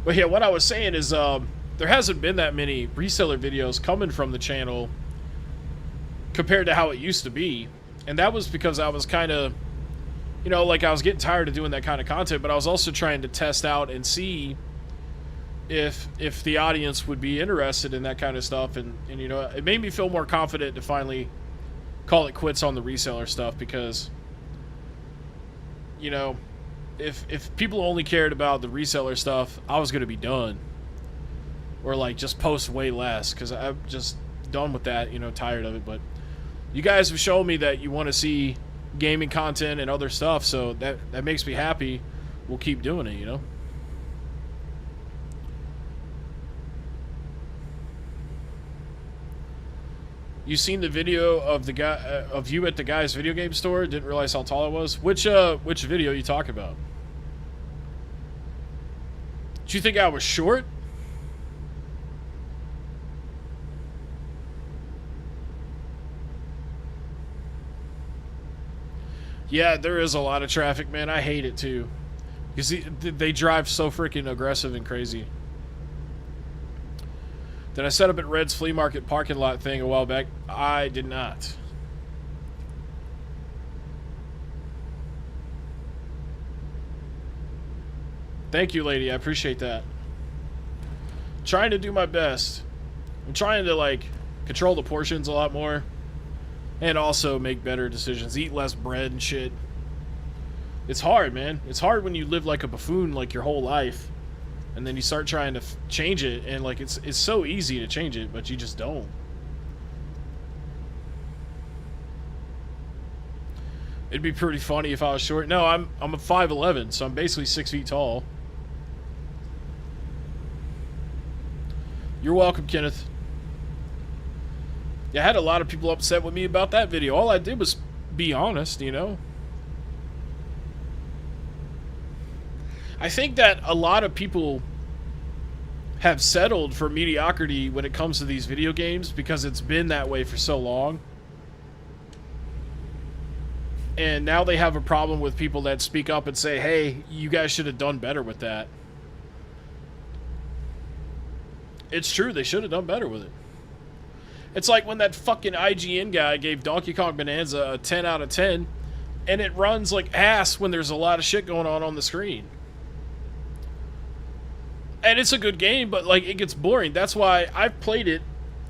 But yeah, what I was saying is, there hasn't been that many reseller videos coming from the channel compared to how it used to be. And that was because I was kind of, you know, like I was getting tired of doing that kind of content, but I was also trying to test out and see if the audience would be interested in that kind of stuff. And you know, it made me feel more confident to finally call it quits on the reseller stuff because, you know, if people only cared about the reseller stuff, I was going to be done. Or like just post way less because I'm just done with that, you know, tired of it. But you guys have shown me that you want to see gaming content and other stuff, so that makes me happy. We'll keep doing it, you know. You seen the video of the guy of you at the guy's video game store? Didn't realize how tall it was. Which video you talking about? Did you think I was short? Yeah, there is a lot of traffic, man. I hate it too. Because they drive so freaking aggressive and crazy. Did I set up at Red's Flea Market parking lot thing a while back? I did not. Thank you, lady. I appreciate that. Trying to do my best. I'm trying to, like, control the portions a lot more. And also make better decisions. Eat less bread and shit. It's hard, man. It's hard when you live like a buffoon like your whole life. And then you start trying to change it. And like it's so easy to change it, but you just don't. It'd be pretty funny if I was short. No, I'm a 5'11", so I'm basically 6 feet tall. You're welcome, Kenneth. Yeah, I had a lot of people upset with me about that video. All I did was be honest, you know? I think that a lot of people have settled for mediocrity when it comes to these video games because it's been that way for so long. And now they have a problem with people that speak up and say, hey, you guys should have done better with that. It's true, they should have done better with it. It's like when that fucking IGN guy gave Donkey Kong Bonanza a 10 out of 10, and it runs like ass when there's a lot of shit going on the screen. And it's a good game, but like it gets boring. That's why I've played it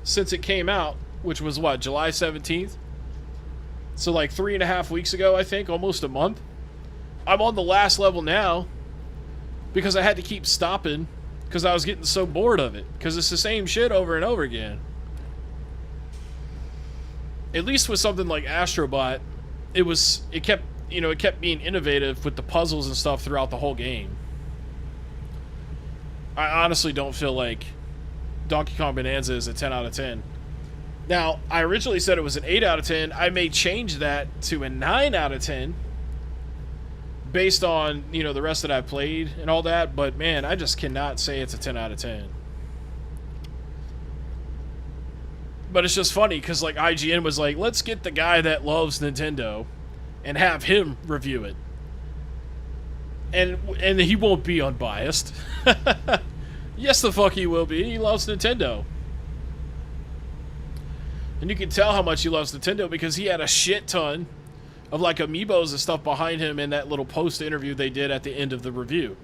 since it came out, which was what, July 17th? So like 3.5 weeks ago, I think, almost a month. I'm on the last level now because I had to keep stopping because I was getting so bored of it because it's the same shit over and over again. At least with something like Astrobot, it kept being innovative with the puzzles and stuff throughout the whole game. I honestly don't feel like Donkey Kong Bonanza is a 10 out of 10. Now, I originally said it was an 8 out of 10. I may change that to a 9 out of 10 based on, you know, the rest that I've played and all that, but man, I just cannot say it's a 10 out of 10. But it's just funny because like IGN was like, let's get the guy that loves Nintendo and have him review it. And he won't be unbiased. Yes, the fuck he will be. He loves Nintendo. And you can tell how much he loves Nintendo because he had a shit ton of like amiibos and stuff behind him in that little post interview they did at the end of the review.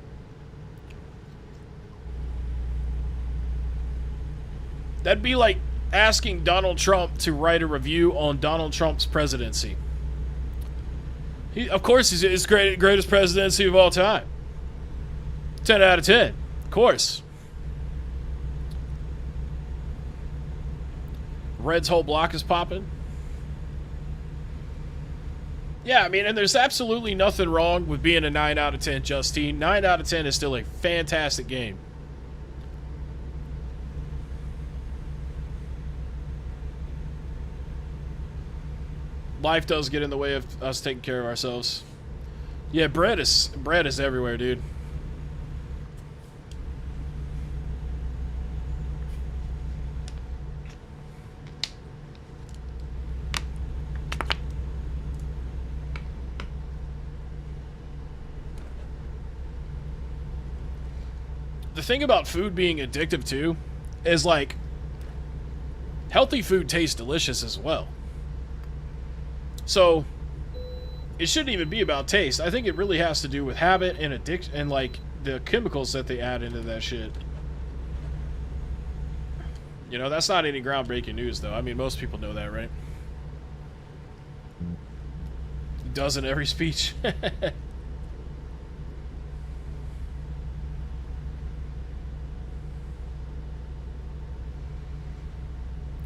That'd be like asking Donald Trump to write a review on Donald Trump's presidency. Of course, he's his greatest presidency of all time. 10 out of 10. Of course. Red's whole block is popping. Yeah, I mean, and there's absolutely nothing wrong with being a 9 out of 10, Justine. 9 out of 10 is still a fantastic game. Life does get in the way of us taking care of ourselves. Yeah, bread is everywhere, dude. The thing about food being addictive too is like healthy food tastes delicious as well. So it shouldn't even be about taste. I think it really has to do with habit and addiction and like the chemicals that they add into that shit. You know, that's not any groundbreaking news though. I mean, most people know that, right? He does in every speech.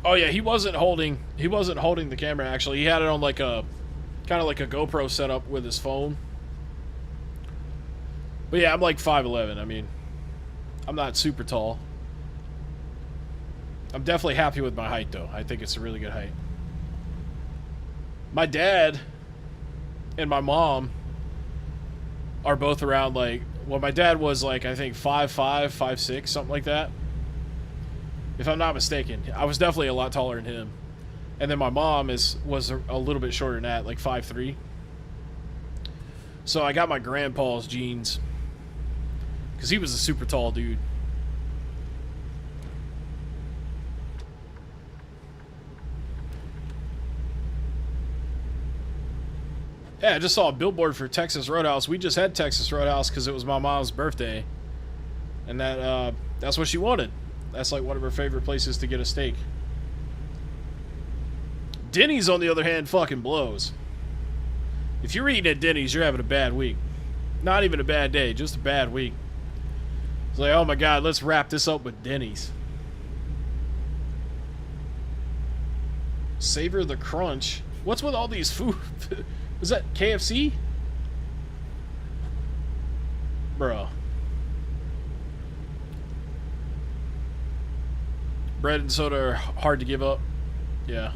Oh yeah, he wasn't holding the camera actually. He had it on like a kind of like a GoPro setup with his phone. But yeah, I'm like 5'11". I mean, I'm not super tall. I'm definitely happy with my height though. I think it's a really good height. My dad and my mom are both around like, well, my dad was like I think 5'5", 5'6", something like that. If I'm not mistaken. I was definitely a lot taller than him. And then my mom was a little bit shorter than that, like 5'3". So I got my grandpa's genes. Because he was a super tall dude. Yeah, I just saw a billboard for Texas Roadhouse. We just had Texas Roadhouse because it was my mom's birthday. And that's what she wanted. That's like one of her favorite places to get a steak. Denny's, on the other hand, fucking blows. If you're eating at Denny's, you're having a bad week. Not even a bad day, just a bad week. It's like, oh my god, let's wrap this up with Denny's. Savor the crunch. What's with all these food? Was that KFC? Bro. Bread and soda are hard to give up. Yeah.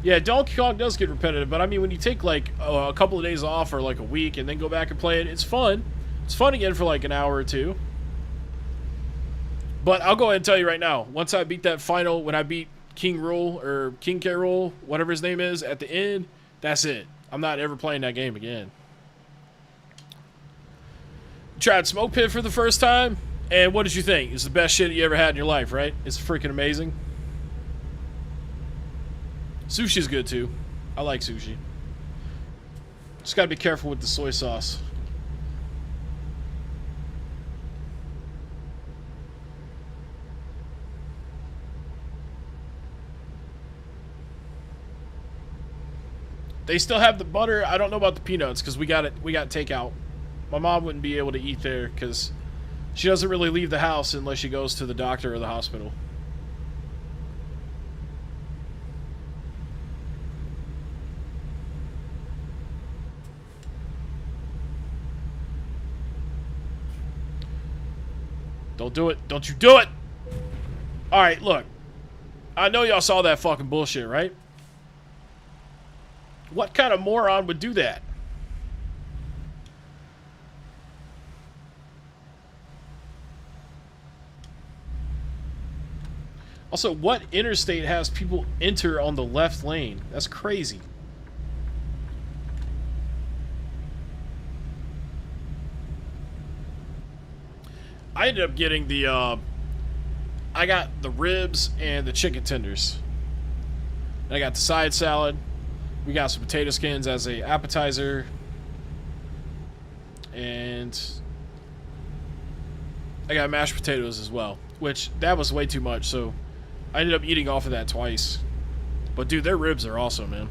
Yeah, Donkey Kong does get repetitive, but I mean, when you take like a couple of days off or like a week and then go back and play it, it's fun. It's fun again for like an hour or two. But I'll go ahead and tell you right now, once I beat that final, when I beat King Rool or King K. Rool, whatever his name is, at the end, that's it. I'm not ever playing that game again. Tried Smoke Pit for the first time, and what did you think? It's the best shit you ever had in your life, right? It's freaking amazing. Sushi's good too. I like sushi. Just gotta be careful with the soy sauce. They still have the butter. I don't know about the peanuts because we got takeout. My mom wouldn't be able to eat there because she doesn't really leave the house unless she goes to the doctor or the hospital. Don't do it. Don't you do it! Alright, look. I know y'all saw that fucking bullshit, right? What kind of moron would do that? Also, what interstate has people enter on the left lane? That's crazy. I ended up getting the, I got the ribs and the chicken tenders. And I got the side salad. We got some potato skins as a appetizer. And I got mashed potatoes as well. Which, that was way too much, so I ended up eating off of that twice. But dude, their ribs are awesome, man.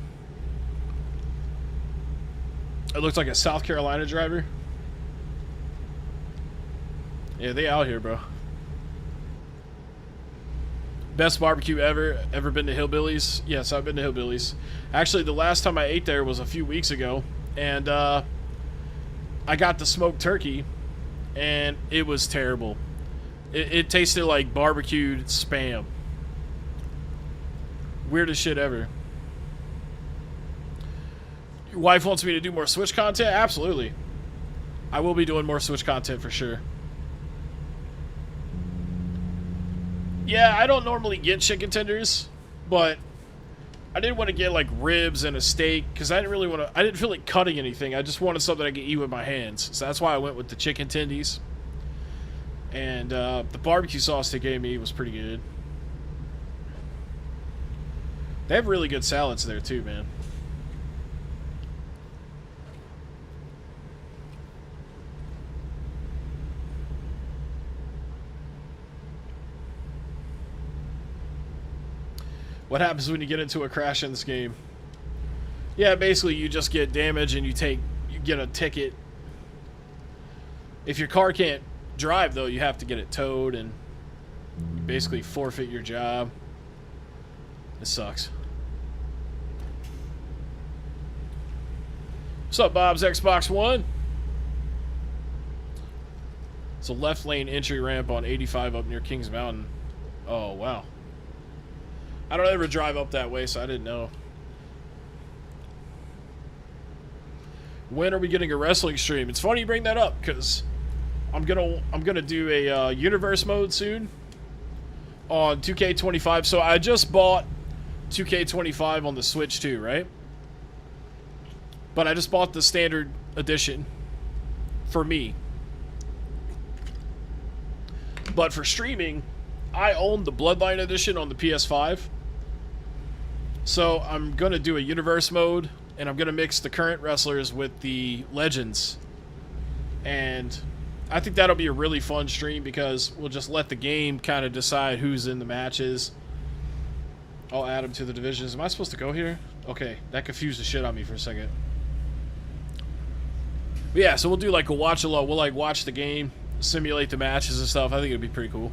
It looks like a South Carolina driver. Yeah, they out here, bro. Best barbecue ever. Ever been to Hillbillies? Yes, I've been to Hillbillies. Actually, the last time I ate there was a few weeks ago. And I got the smoked turkey. And it was terrible. It tasted like barbecued Spam. Weirdest shit ever. Your wife wants me to do more Switch content? Absolutely. I will be doing more Switch content for sure. Yeah, I don't normally get chicken tenders, but I did want to get like ribs and a steak because I didn't really want to. I didn't feel like cutting anything. I just wanted something I could eat with my hands, so that's why I went with the chicken tendies. And the barbecue sauce they gave me was pretty good. They have really good salads there too, man. What happens when you get into a crash in this game? Yeah, basically you just get damage and you get a ticket. If your car can't drive though, you have to get it towed and you basically forfeit your job. It sucks. What's up, Bob's Xbox One? It's a left lane entry ramp on 85 up near Kings Mountain. Oh, wow. I don't ever drive up that way, so I didn't know. When are we getting a wrestling stream? It's funny you bring that up, because I'm gonna do a universe mode soon on 2K25. So I just bought 2K25 on the Switch too, right? But I just bought the standard edition for me. But for streaming, I own the Bloodline edition on the PS5. So I'm going to do a universe mode, and I'm going to mix the current wrestlers with the legends. And I think that'll be a really fun stream because we'll just let the game kind of decide who's in the matches. I'll add them to the divisions. Am I supposed to go here? Okay, that confused the shit out of me for a second. But yeah, so we'll do like a watch along. We'll like watch the game, simulate the matches and stuff. I think it'd be pretty cool.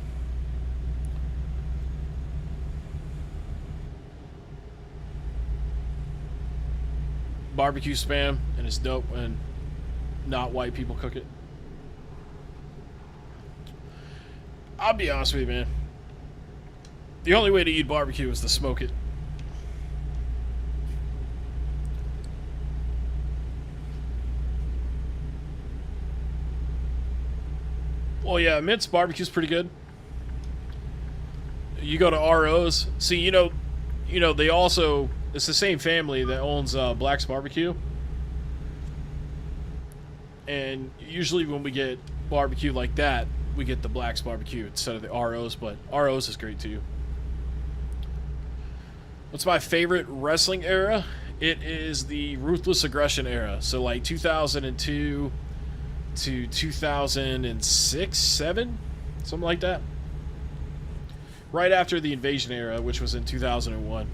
Barbecue Spam, and it's dope when not white people cook it. I'll be honest with you, man. The only way to eat barbecue is to smoke it. Well, yeah, Mint's barbecue's pretty good. You go to RO's. See, you know, they also, it's the same family that owns Black's Barbecue. And usually when we get barbecue like that, we get the Black's Barbecue instead of the RO's, but RO's is great too. What's my favorite wrestling era? It is the Ruthless Aggression era. So like 2002 to 2006, 7, something like that. Right after the Invasion era, which was in 2001.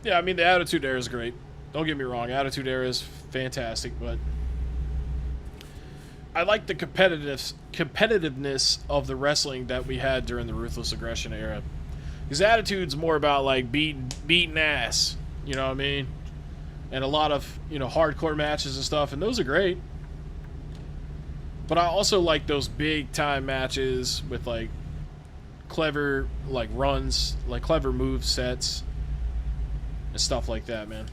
Yeah, I mean, the Attitude Era is great. Don't get me wrong, Attitude Era is fantastic, but I like the competitiveness of the wrestling that we had during the Ruthless Aggression era. Because Attitude's more about, like, beating ass, you know what I mean? And a lot of, you know, hardcore matches and stuff, and those are great. But I also like those big-time matches with, like, clever, like, runs, like, clever move sets. And stuff like that, man.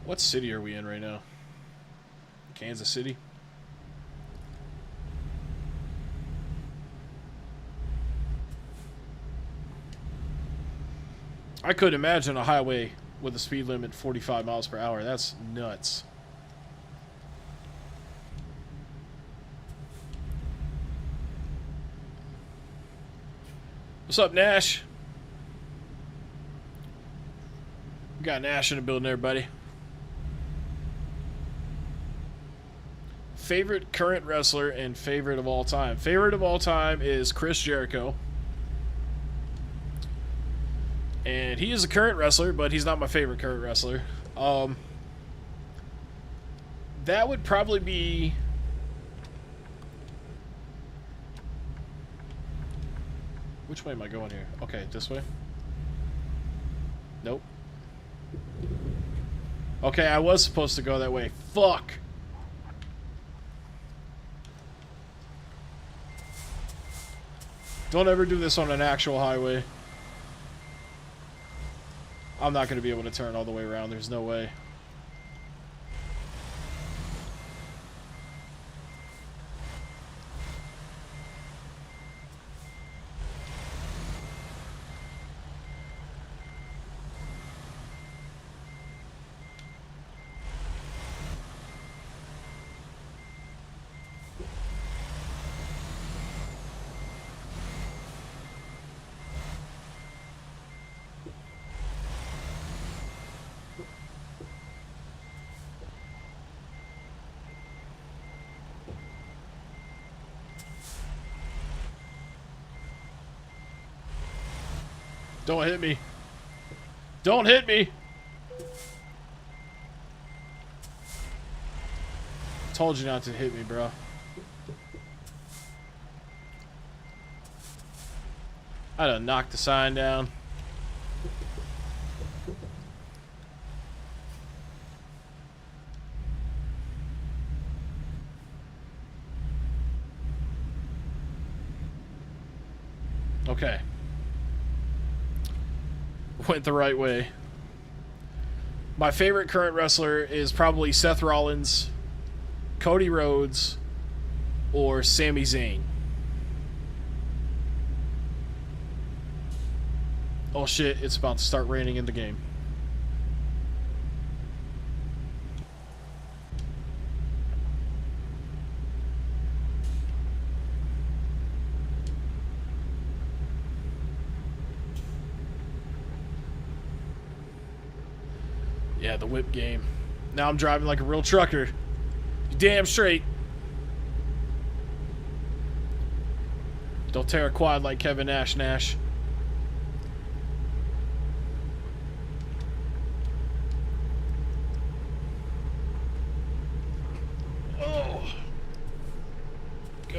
What city are we in right now? Kansas City? I could imagine a highway with a speed limit 45 miles per hour. That's nuts. What's up, Nash? We got Nash in the building, everybody. Favorite current wrestler and favorite of all time. Favorite of all time is Chris Jericho. And he is a current wrestler, but he's not my favorite current wrestler. That would probably be... Which way am I going here? Okay, this way? Nope. Okay, I was supposed to go that way. Fuck! Don't ever do this on an actual highway. I'm not going to be able to turn all the way around. There's no way. Don't hit me. Don't hit me. Told you not to hit me, bro. I done knocked the sign down. Okay. Went the right way. My favorite current wrestler is probably Seth Rollins, Cody Rhodes, or Sami Zayn. Oh shit, it's about to start raining in the game. Yeah, the whip game. Now I'm driving like a real trucker. You damn straight. Don't tear a quad like Kevin Nash.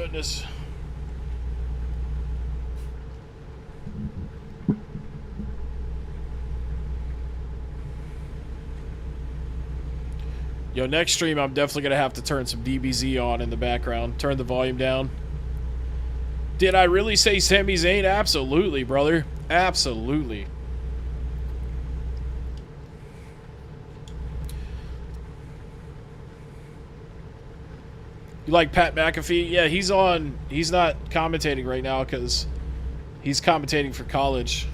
goodness. Yo, next stream I'm definitely going to have to turn some DBZ on in the background. Turn the volume down. Did I really say Sami Zayn? Absolutely, brother. Absolutely. You like Pat McAfee? Yeah, he's on. He's not commentating right now because he's commentating for college.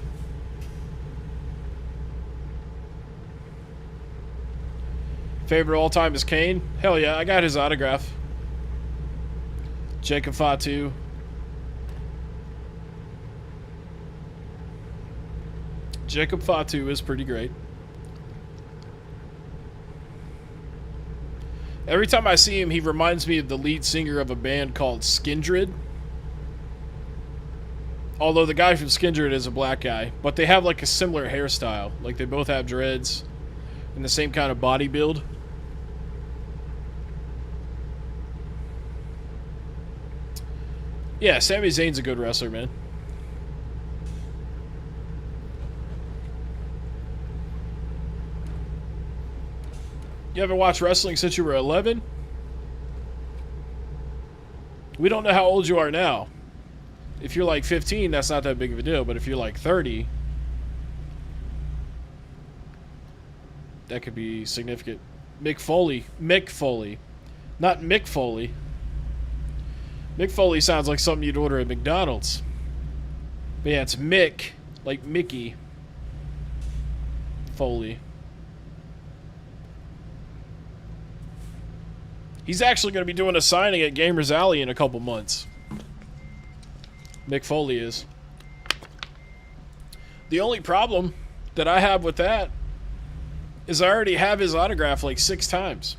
Favorite all time is Kane? Hell yeah, I got his autograph. Jacob Fatu. Jacob Fatu is pretty great. Every time I see him, he reminds me of the lead singer of a band called Skindred. Although the guy from Skindred is a black guy. But they have like a similar hairstyle. Like they both have dreads and the same kind of body build. Yeah, Sami Zayn's a good wrestler, man. You haven't watched wrestling since you were 11? We don't know how old you are now. If you're like 15, that's not that big of a deal. But if you're like 30, that could be significant. Mick Foley. Not Mick Foley. Mick Foley sounds like something you'd order at McDonald's. But yeah, it's Mick, like Mickey Foley. He's actually going to be doing a signing at Gamers Alley in a couple months. Mick Foley is. The only problem that I have with that is I already have his autograph like 6 times.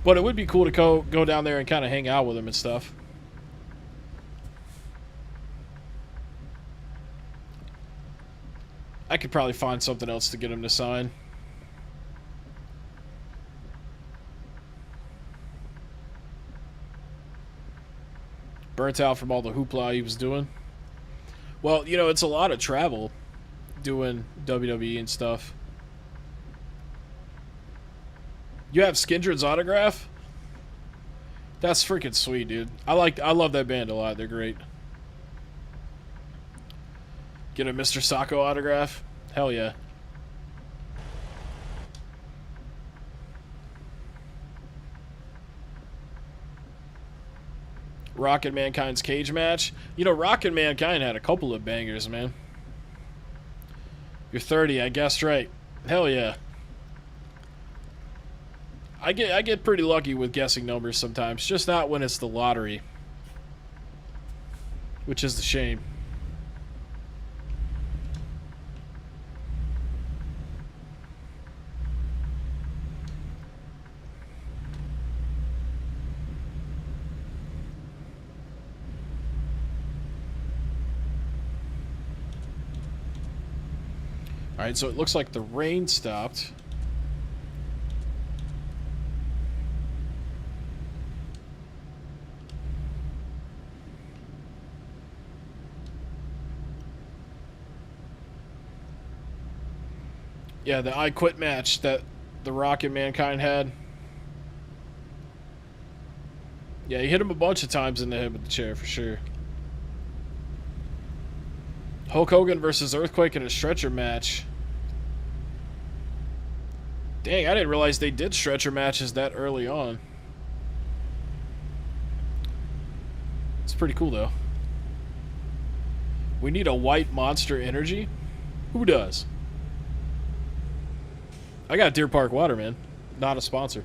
But it would be cool to go down there and kind of hang out with him and stuff. I could probably find something else to get him to sign. Burnt out from all the hoopla he was doing. Well, you know, it's a lot of travel doing WWE and stuff. You have Skindred's autograph? That's freaking sweet, dude. I love that band a lot. They're great. Get a Mr. Sacco autograph? Hell yeah. Rock and Mankind's cage match. You know, Rock and Mankind had a couple of bangers, man. You're 30, I guessed right. Hell yeah. I get pretty lucky with guessing numbers sometimes, just not when it's the lottery. Which is the shame. Alright, so it looks like the rain stopped. Yeah, the I Quit match that the Rock and Mankind had. Yeah, he hit him a bunch of times in the head with the chair, for sure. Hulk Hogan versus Earthquake in a stretcher match. Dang, I didn't realize they did stretcher matches that early on. It's pretty cool, though. We need a white Monster Energy? Who does? I got Deer Park water, man. Not a sponsor.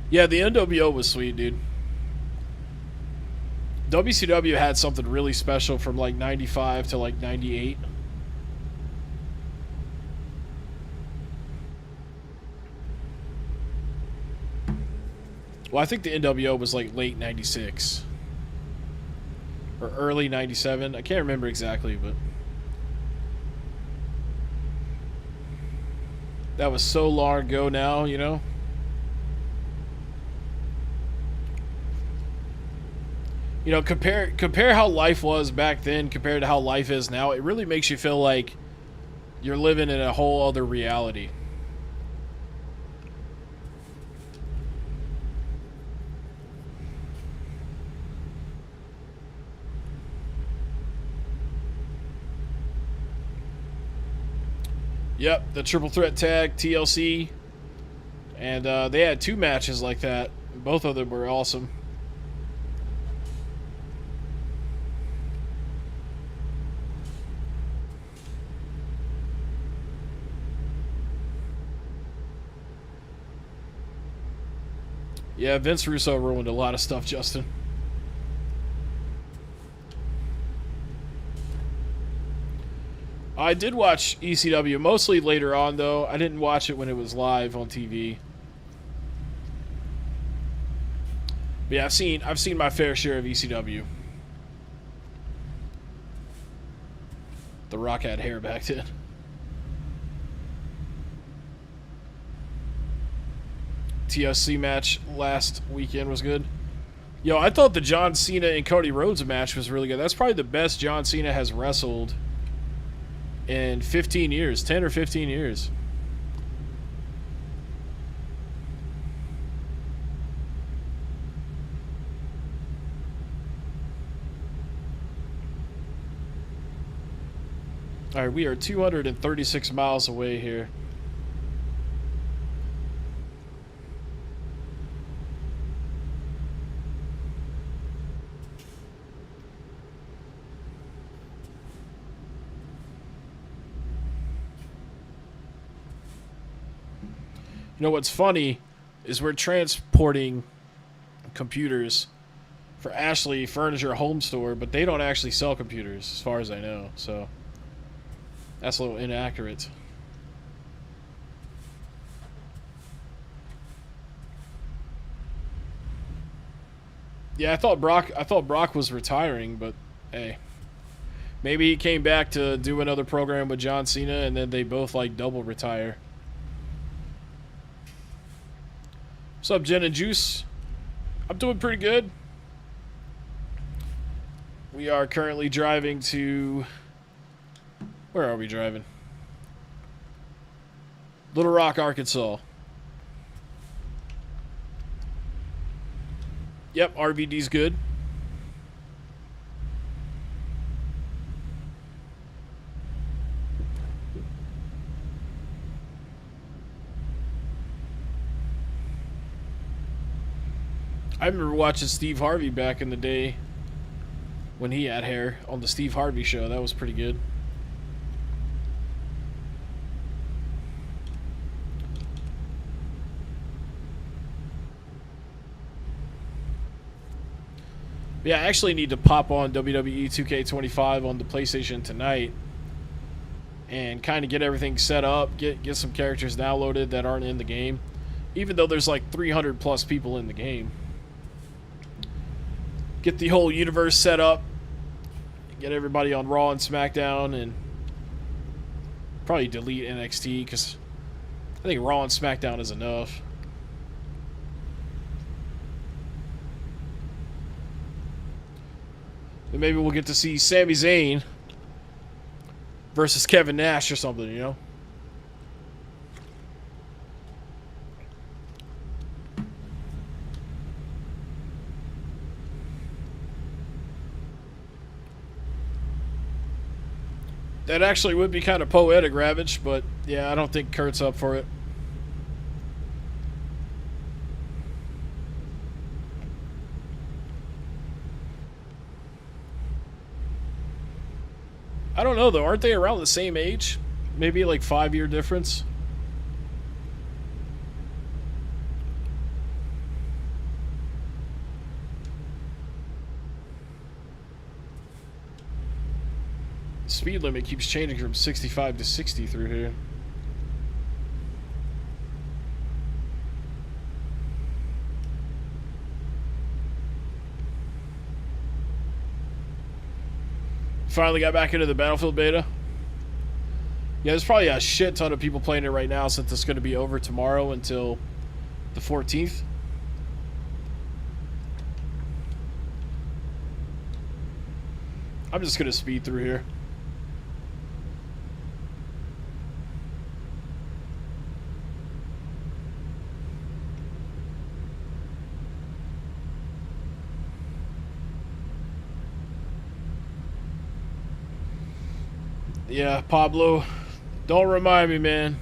Yeah, the NWO was sweet, dude. WCW had something really special from like 95 to like 98. Well, I think the NWO was like late 96. Or early 97. I can't remember exactly, but... that was so long ago now, you know? You know, compare how life was back then compared to how life is now. It really makes you feel like you're living in a whole other reality. Yep, the triple threat tag, TLC. And they had 2 matches like that. Both of them were awesome. Yeah, Vince Russo ruined a lot of stuff, Justin. I did watch ECW, mostly later on, though. I didn't watch it when it was live on TV. But yeah, I've seen my fair share of ECW. The Rock had hair back then. TLC match last weekend was good. Yo, I thought the John Cena and Cody Rhodes match was really good. That's probably the best John Cena has wrestled in 15 years, 10 or 15 years. All right, we are 236 miles away here. You know what's funny is we're transporting computers for Ashley Furniture Home Store, but they don't actually sell computers as far as I know, so that's a little inaccurate. Yeah, I thought Brock was retiring, but hey. Maybe he came back to do another program with John Cena and then they both like double retire. What's up, Jen and Juice? I'm doing pretty good. We are currently driving to... where are we driving? Little Rock, Arkansas. Yep, RVD's good. I remember watching Steve Harvey back in the day when he had hair on the Steve Harvey show. That was pretty good. Yeah, I actually need to pop on WWE 2K25 on the PlayStation tonight and kind of get everything set up, get some characters downloaded that aren't in the game, even though there's like 300 plus people in the game. Get the whole universe set up, get everybody on Raw and SmackDown, and probably delete NXT because I think Raw and SmackDown is enough. Then maybe we'll get to see Sami Zayn versus Kevin Nash or something, you know? That actually would be kind of poetic, Ravage, but yeah, I don't think Kurt's up for it. I don't know, though. Aren't they around the same age? Maybe like 5-year difference? Speed limit keeps changing from 65 to 60 through here. Finally got back into the Battlefield beta. Yeah, there's probably a shit ton of people playing it right now since it's going to be over tomorrow until the 14th. I'm just going to speed through here. Yeah, Pablo, don't remind me, man.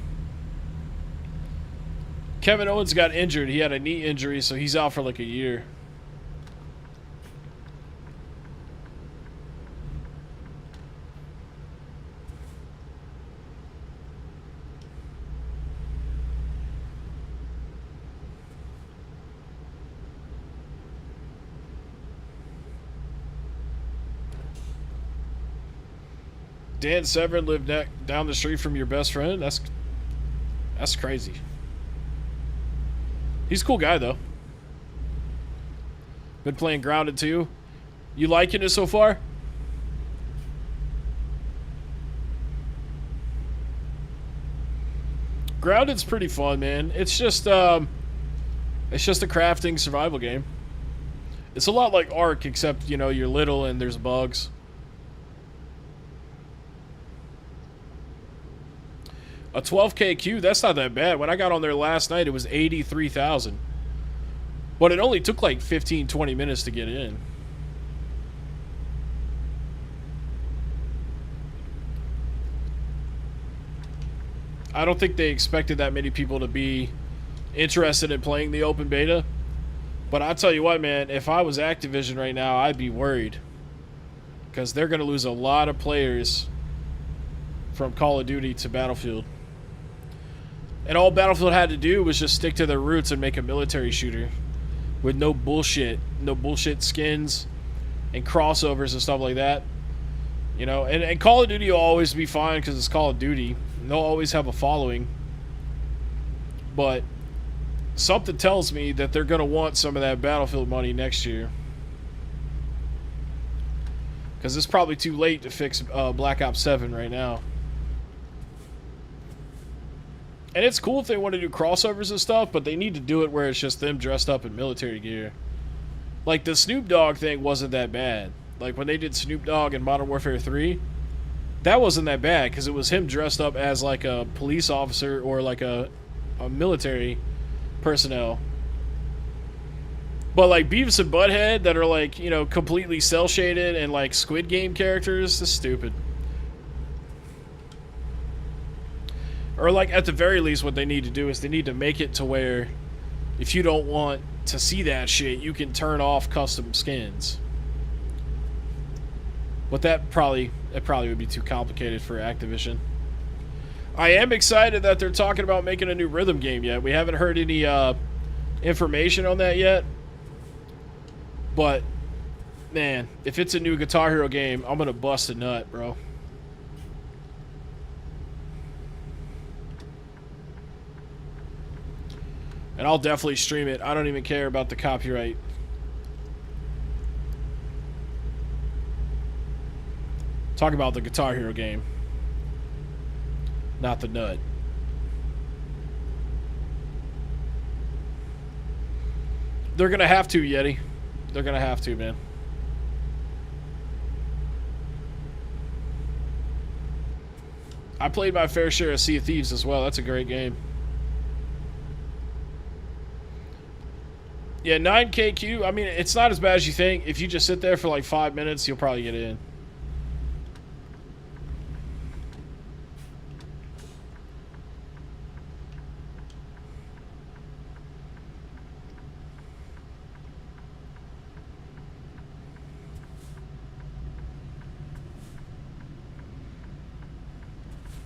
Kevin Owens got injured. He had a knee injury, so he's out for like a year. Dan Severn lived down the street from your best friend? That's crazy. He's a cool guy, though. Been playing Grounded, too. You liking it so far? Grounded's pretty fun, man. It's just a crafting survival game. It's a lot like Ark, except, you know, you're little and there's bugs. A 12K queue, that's not that bad. When I got on there last night, it was 83,000. But it only took like 15, 20 minutes to get in. I don't think they expected that many people to be interested in playing the open beta. But I'll tell you what, man, if I was Activision right now, I'd be worried. Because they're going to lose a lot of players from Call of Duty to Battlefield. And all Battlefield had to do was just stick to their roots and make a military shooter. With no bullshit. No bullshit skins and crossovers and stuff like that. You know, and Call of Duty will always be fine because it's Call of Duty. They'll always have a following. But something tells me that they're going to want some of that Battlefield money next year. Because it's probably too late to fix Black Ops 7 right now. And it's cool if they want to do crossovers and stuff, but they need to do it where it's just them dressed up in military gear. Like, the Snoop Dogg thing wasn't that bad. Like, when they did Snoop Dogg in Modern Warfare 3, that wasn't that bad, because it was him dressed up as, like, a police officer or, like, a military personnel. But, like, Beavis and Butthead that are, like, you know, completely cel-shaded and, like, Squid Game characters, that's stupid. Or, like, at the very least, what they need to do is they need to make it to where if you don't want to see that shit, you can turn off custom skins. But that probably would be too complicated for Activision. I am excited that they're talking about making a new rhythm game yet. We haven't heard any information on that yet. But, man, if it's a new Guitar Hero game, I'm going to bust a nut, bro. And I'll definitely stream it. I don't even care about the copyright. Talk about the Guitar Hero game. Not the nut. They're going to have to, Yeti. They're going to have to, man. I played my fair share of Sea of Thieves as well. That's a great game. Yeah, 9K queue. I mean, it's not as bad as you think. If you just sit there for like 5 minutes, you'll probably get in.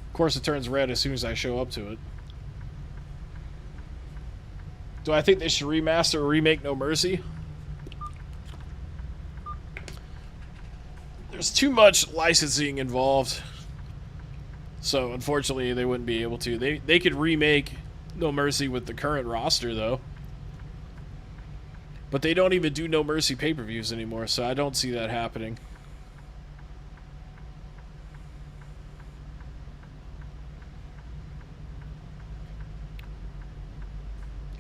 Of course, it turns red as soon as I show up to it. Do I think they should remaster or remake No Mercy? There's too much licensing involved. So, unfortunately, they wouldn't be able to. They could remake No Mercy with the current roster, though. But they don't even do No Mercy pay-per-views anymore, so I don't see that happening.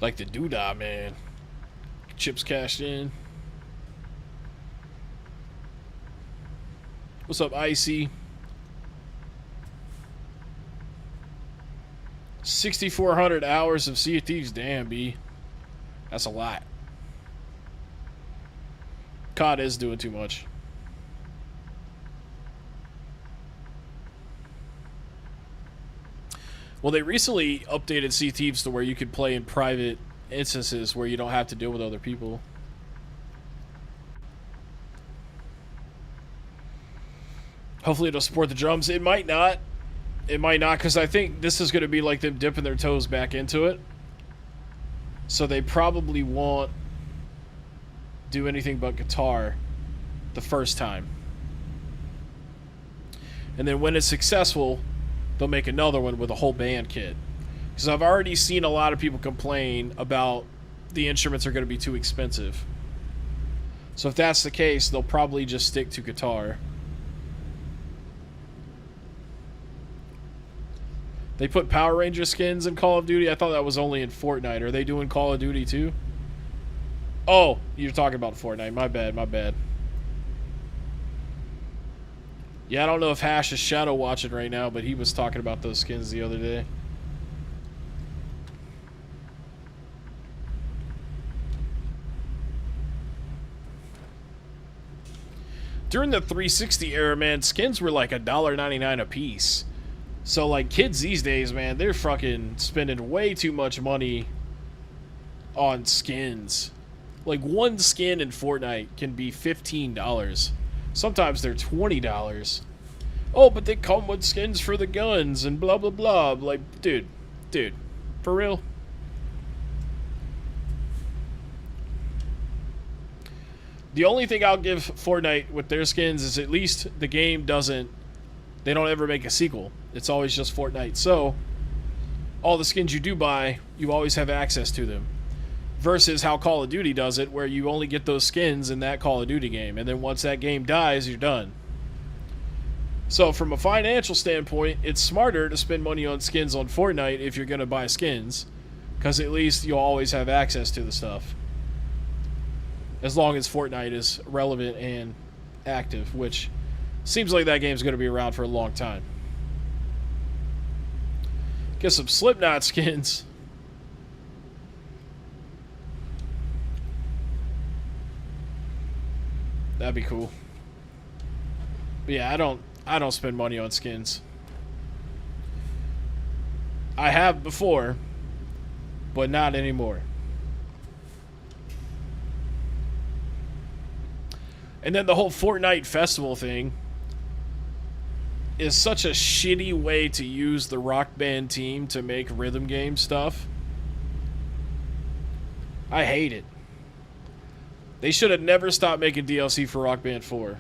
Like the doodah, man. Chips cashed in. What's up, Icy? 6,400 hours of Sea of Thieves. Damn, B. That's a lot. COD is doing too much. Well, they recently updated Sea Thieves to where you could play in private instances where you don't have to deal with other people. Hopefully it'll support the drums. It might not. It might not, because I think this is going to be like them dipping their toes back into it. So they probably won't do anything but guitar the first time. And then when it's successful, they'll make another one with a whole band kit. Because I've already seen a lot of people complain about the instruments are going to be too expensive. So if that's the case, they'll probably just stick to guitar. They put Power Ranger skins in Call of Duty? I thought that was only in Fortnite. Are they doing Call of Duty too? Oh, you're talking about Fortnite. My bad, my bad. Yeah, I don't know if Hash is shadow watching right now, but he was talking about those skins the other day. During the 360 era, man, skins were like $1.99 a piece. So, like, kids these days, man, they're fucking spending way too much money on skins. Like, one skin in Fortnite can be $15. Sometimes they're $20. Oh, but they come with skins for the guns and blah, blah, blah. Like, dude, for real? The only thing I'll give Fortnite with their skins is at least the game doesn't... They don't ever make a sequel. It's always just Fortnite. So, all the skins you do buy, you always have access to them. Versus how Call of Duty does it, where you only get those skins in that Call of Duty game. And then once that game dies, you're done. So, from a financial standpoint, it's smarter to spend money on skins on Fortnite if you're going to buy skins. Because at least you'll always have access to the stuff. As long as Fortnite is relevant and active, which... seems like that game's going to be around for a long time. Get some Slipknot skins. That'd be cool. But yeah, I don't spend money on skins. I have before, but not anymore. And then the whole Fortnite festival thing is such a shitty way to use the Rock Band team to make rhythm game stuff. I hate it. They should have never stopped making DLC for Rock Band 4.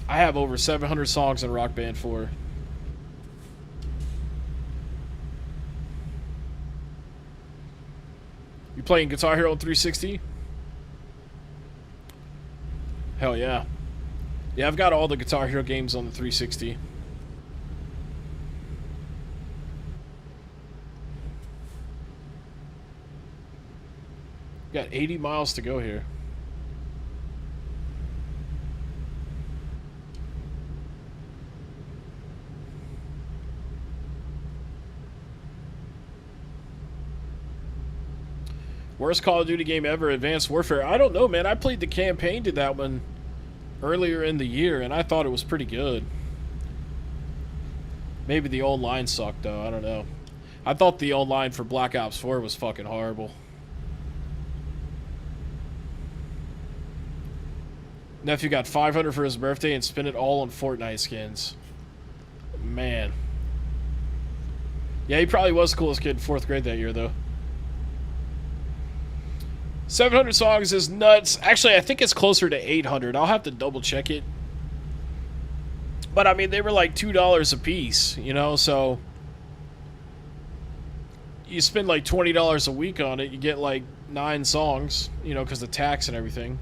I have over 700 songs in Rock Band 4. You playing Guitar Hero on 360? Hell yeah. Yeah, I've got all the Guitar Hero games on the 360. Got 80 miles to go here. Worst Call of Duty game ever, Advanced Warfare. I don't know, man. I played the campaign to that one earlier in the year, and I thought it was pretty good. Maybe the online sucked, though. I don't know. I thought the online for Black Ops 4 was fucking horrible. Nephew got 500 for his birthday and spent it all on Fortnite skins. Man. Yeah, he probably was the coolest kid in 4th grade that year, though. 700 songs is nuts. Actually, I think it's closer to 800. I'll have to double check it. But, I mean, they were like $2 a piece, you know, so... You spend like $20 a week on it, you get like 9 songs, you know, because of tax and everything.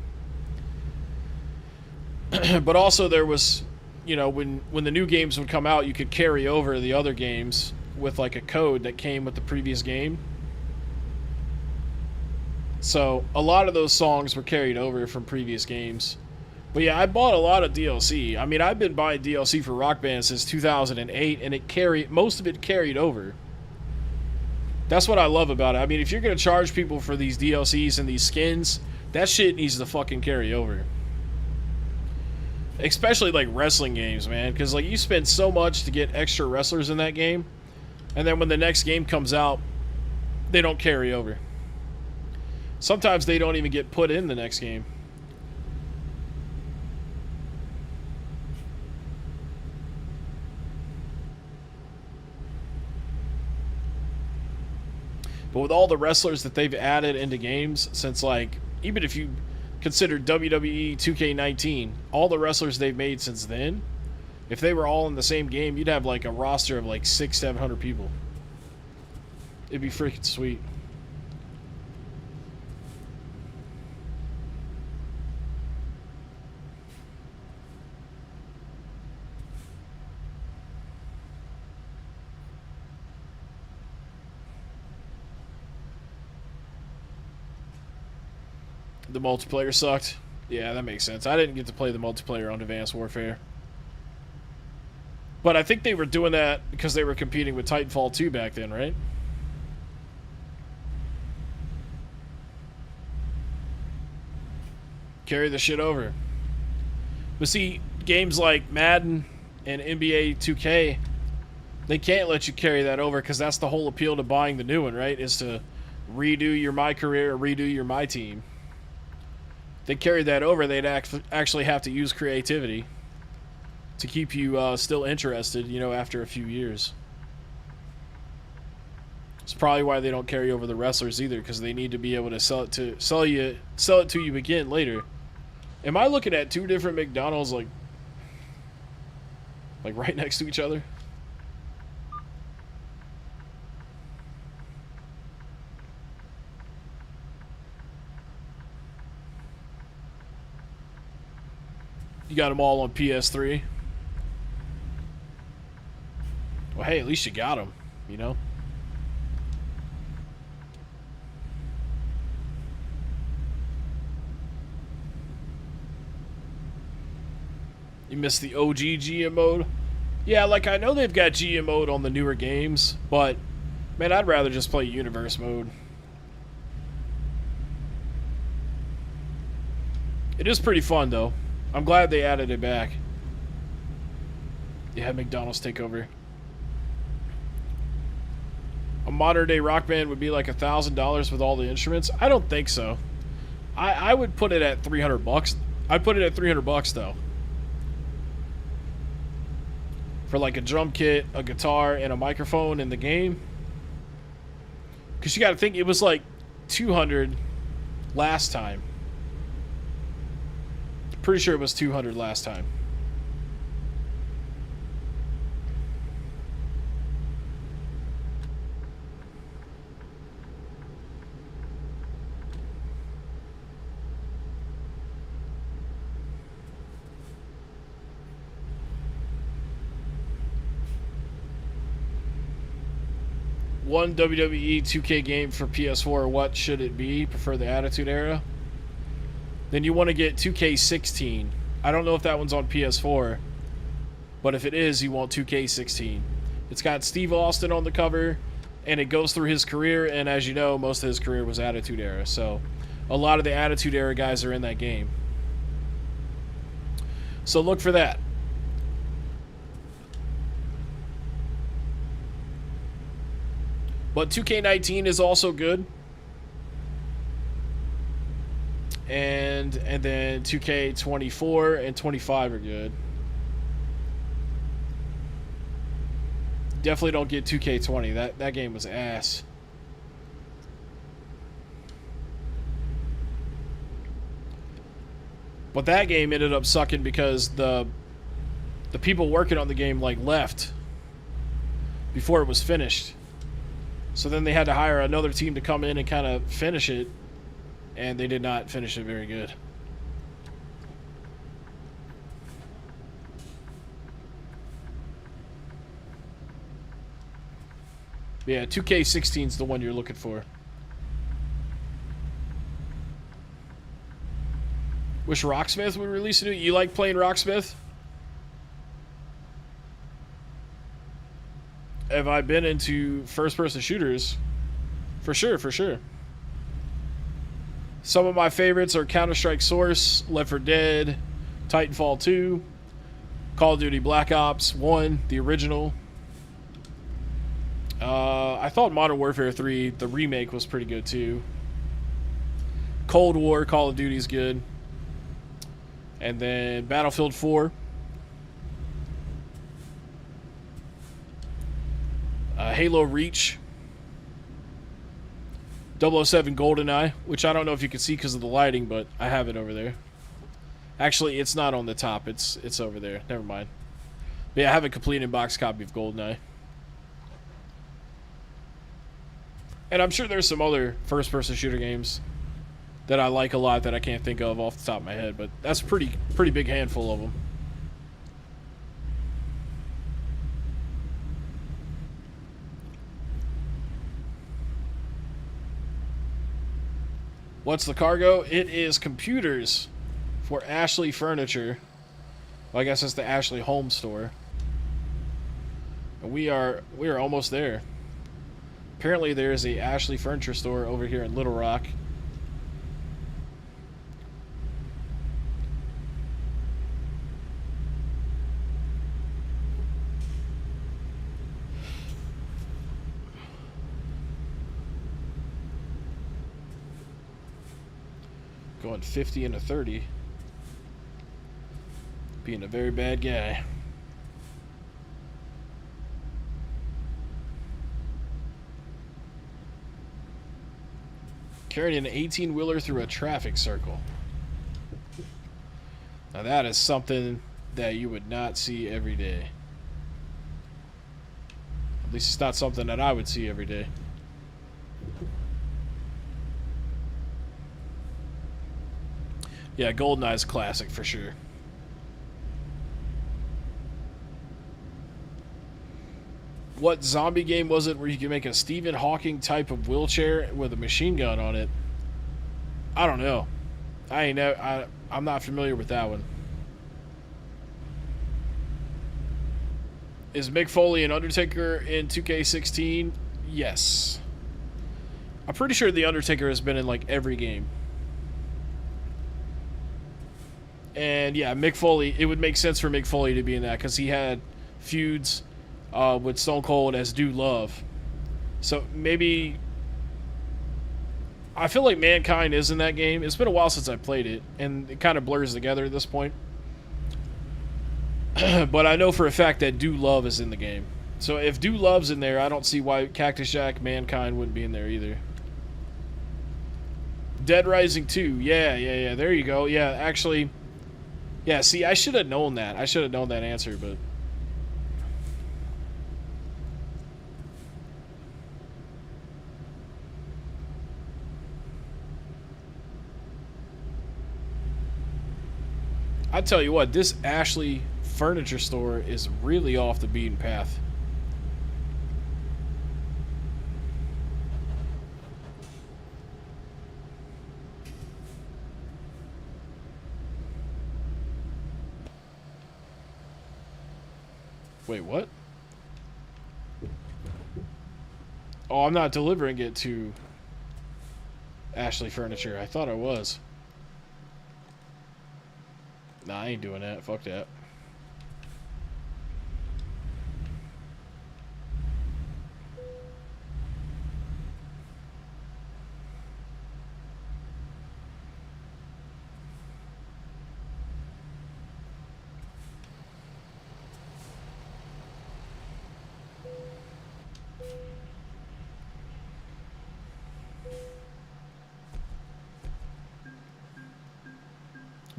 But also there was, you know, when the new games would come out, you could carry over the other games with like a code that came with the previous game. So a lot of those songs were carried over from previous games. But yeah, I bought a lot of DLC. I mean, I've been buying DLC for Rock Band since 2008, and most of it carried over. That's what I love about it. I mean, if you're going to charge people for these DLCs and these skins, that shit needs to fucking carry over. Especially like wrestling games, man, because like you spend so much to get extra wrestlers in that game, and then when the next game comes out, they don't carry over. Sometimes they don't even get put in the next game. But with all the wrestlers that they've added into games since, like, even if you consider WWE 2K19, all the wrestlers they've made since then, if they were all in the same game, you'd have like a roster of like 600-700 people. It'd be freaking sweet. The multiplayer sucked. Yeah, that makes sense. I didn't get to play the multiplayer on Advanced Warfare. But I think they were doing that because they were competing with Titanfall 2 back then, right? Carry the shit over. But see, games like Madden and NBA 2K, they can't let you carry that over because that's the whole appeal to buying the new one, right? Is to redo your My Career or redo your My Team. They carried that over, they'd actually have to use creativity to keep you still interested, you know, after a few years. It's probably why they don't carry over the wrestlers either, because they need to be able to sell it to you again later. Am I looking at two different McDonald's like right next to each other? You got them all on PS3. Well, hey, at least you got them, you know? You missed the OG GM mode? Yeah, like, I know they've got GM mode on the newer games, but, man, I'd rather just play Universe mode. It is pretty fun, though. I'm glad they added it back. Yeah, McDonald's takeover. A modern day Rock Band would be like $1,000 with all the instruments. I don't think so. I would put it at $300. I'd put it at $300 though. For like a drum kit, a guitar, and a microphone in the game. Because you got to think it was like $200 last time. Pretty sure it was $200 last time. One WWE 2K game for PS4, what should it be? Prefer the Attitude Era? Then you want to get 2K16. I don't know if that one's on PS4, but if it is, you want 2K16. It's got Steve Austin on the cover, and it goes through his career, and as you know, most of his career was Attitude Era, so a lot of the Attitude Era guys are in that game. So look for that. But 2K19 is also good. And then 2K24 and 25 are good. Definitely don't get 2K20. That game was ass. But that game ended up sucking because the people working on the game like left before it was finished. So then they had to hire another team to come in and kind of finish it. And they did not finish it very good. Yeah, 2K16 is the one you're looking for. Wish Rocksmith would release a new... You like playing Rocksmith? Have I been into first-person shooters? For sure, for sure. Some of my favorites are Counter-Strike Source, Left 4 Dead, Titanfall 2, Call of Duty Black Ops 1, the original. I thought Modern Warfare 3, the remake, was pretty good too. Cold War, Call of Duty's good. And then Battlefield 4. Halo Reach. 007 GoldenEye, which I don't know if you can see because of the lighting, but I have it over there. Actually, it's not on the top. It's over there. Never mind. But yeah, I have a complete in-box copy of GoldenEye. And I'm sure there's some other first-person shooter games that I like a lot that I can't think of off the top of my head, but that's a pretty big handful of them. What's the cargo? It is computers for Ashley Furniture. Well, I guess it's the Ashley Home Store. And we are almost there. Apparently there's a Ashley Furniture store over here in Little Rock. Going 50 and a 30. Being a very bad guy. Carrying an 18-wheeler through a traffic circle. Now that is something that you would not see every day. At least it's not something that I would see every day. Yeah, GoldenEye's classic for sure. What zombie game was it where you could make a Stephen Hawking type of wheelchair with a machine gun on it? I don't know. I'm not familiar with that one. Is Mick Foley an Undertaker in 2K16? Yes. I'm pretty sure the Undertaker has been in like every game. And yeah, Mick Foley, it would make sense for Mick Foley to be in that because he had feuds with Stone Cold as Dude Love. So maybe... I feel like Mankind is in that game. It's been a while since I played it, and it kind of blurs together at this point. But I know for a fact that Dude Love is in the game. So if Dude Love's in there, I don't see why Cactus Jack Mankind wouldn't be in there either. Dead Rising 2. Yeah. There you go. Yeah, actually... Yeah, see, I should have known that. I should have known that answer, but... I tell you what, this Ashley Furniture store is really off the beaten path. Wait, what? Oh, I'm not delivering it to Ashley Furniture. I thought I was. Nah, I ain't doing that. Fuck that.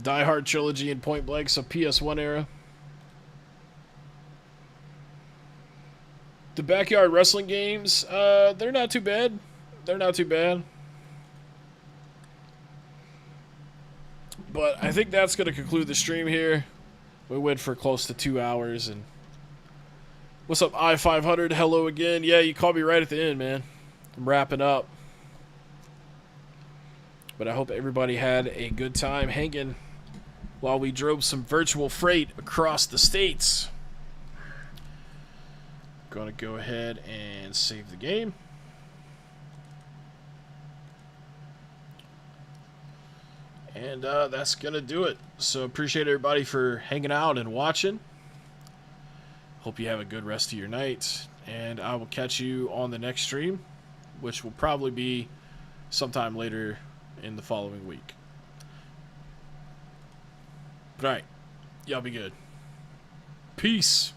Die Hard trilogy and Point Blank, so PS1 era. The Backyard Wrestling games, they're not too bad. They're not too bad. But I think that's going to conclude the stream here. We went for close to 2 hours, and What's up, I-500? Hello again. Yeah, you called me right at the end, man. I'm wrapping up. But I hope everybody had a good time hanging while we drove some virtual freight across the states. Gonna go ahead and save the game. And that's gonna do it. So appreciate everybody for hanging out and watching. Hope you have a good rest of your night, and I will catch you on the next stream, which will probably be sometime later in the following week. But alright, y'all be good. Peace.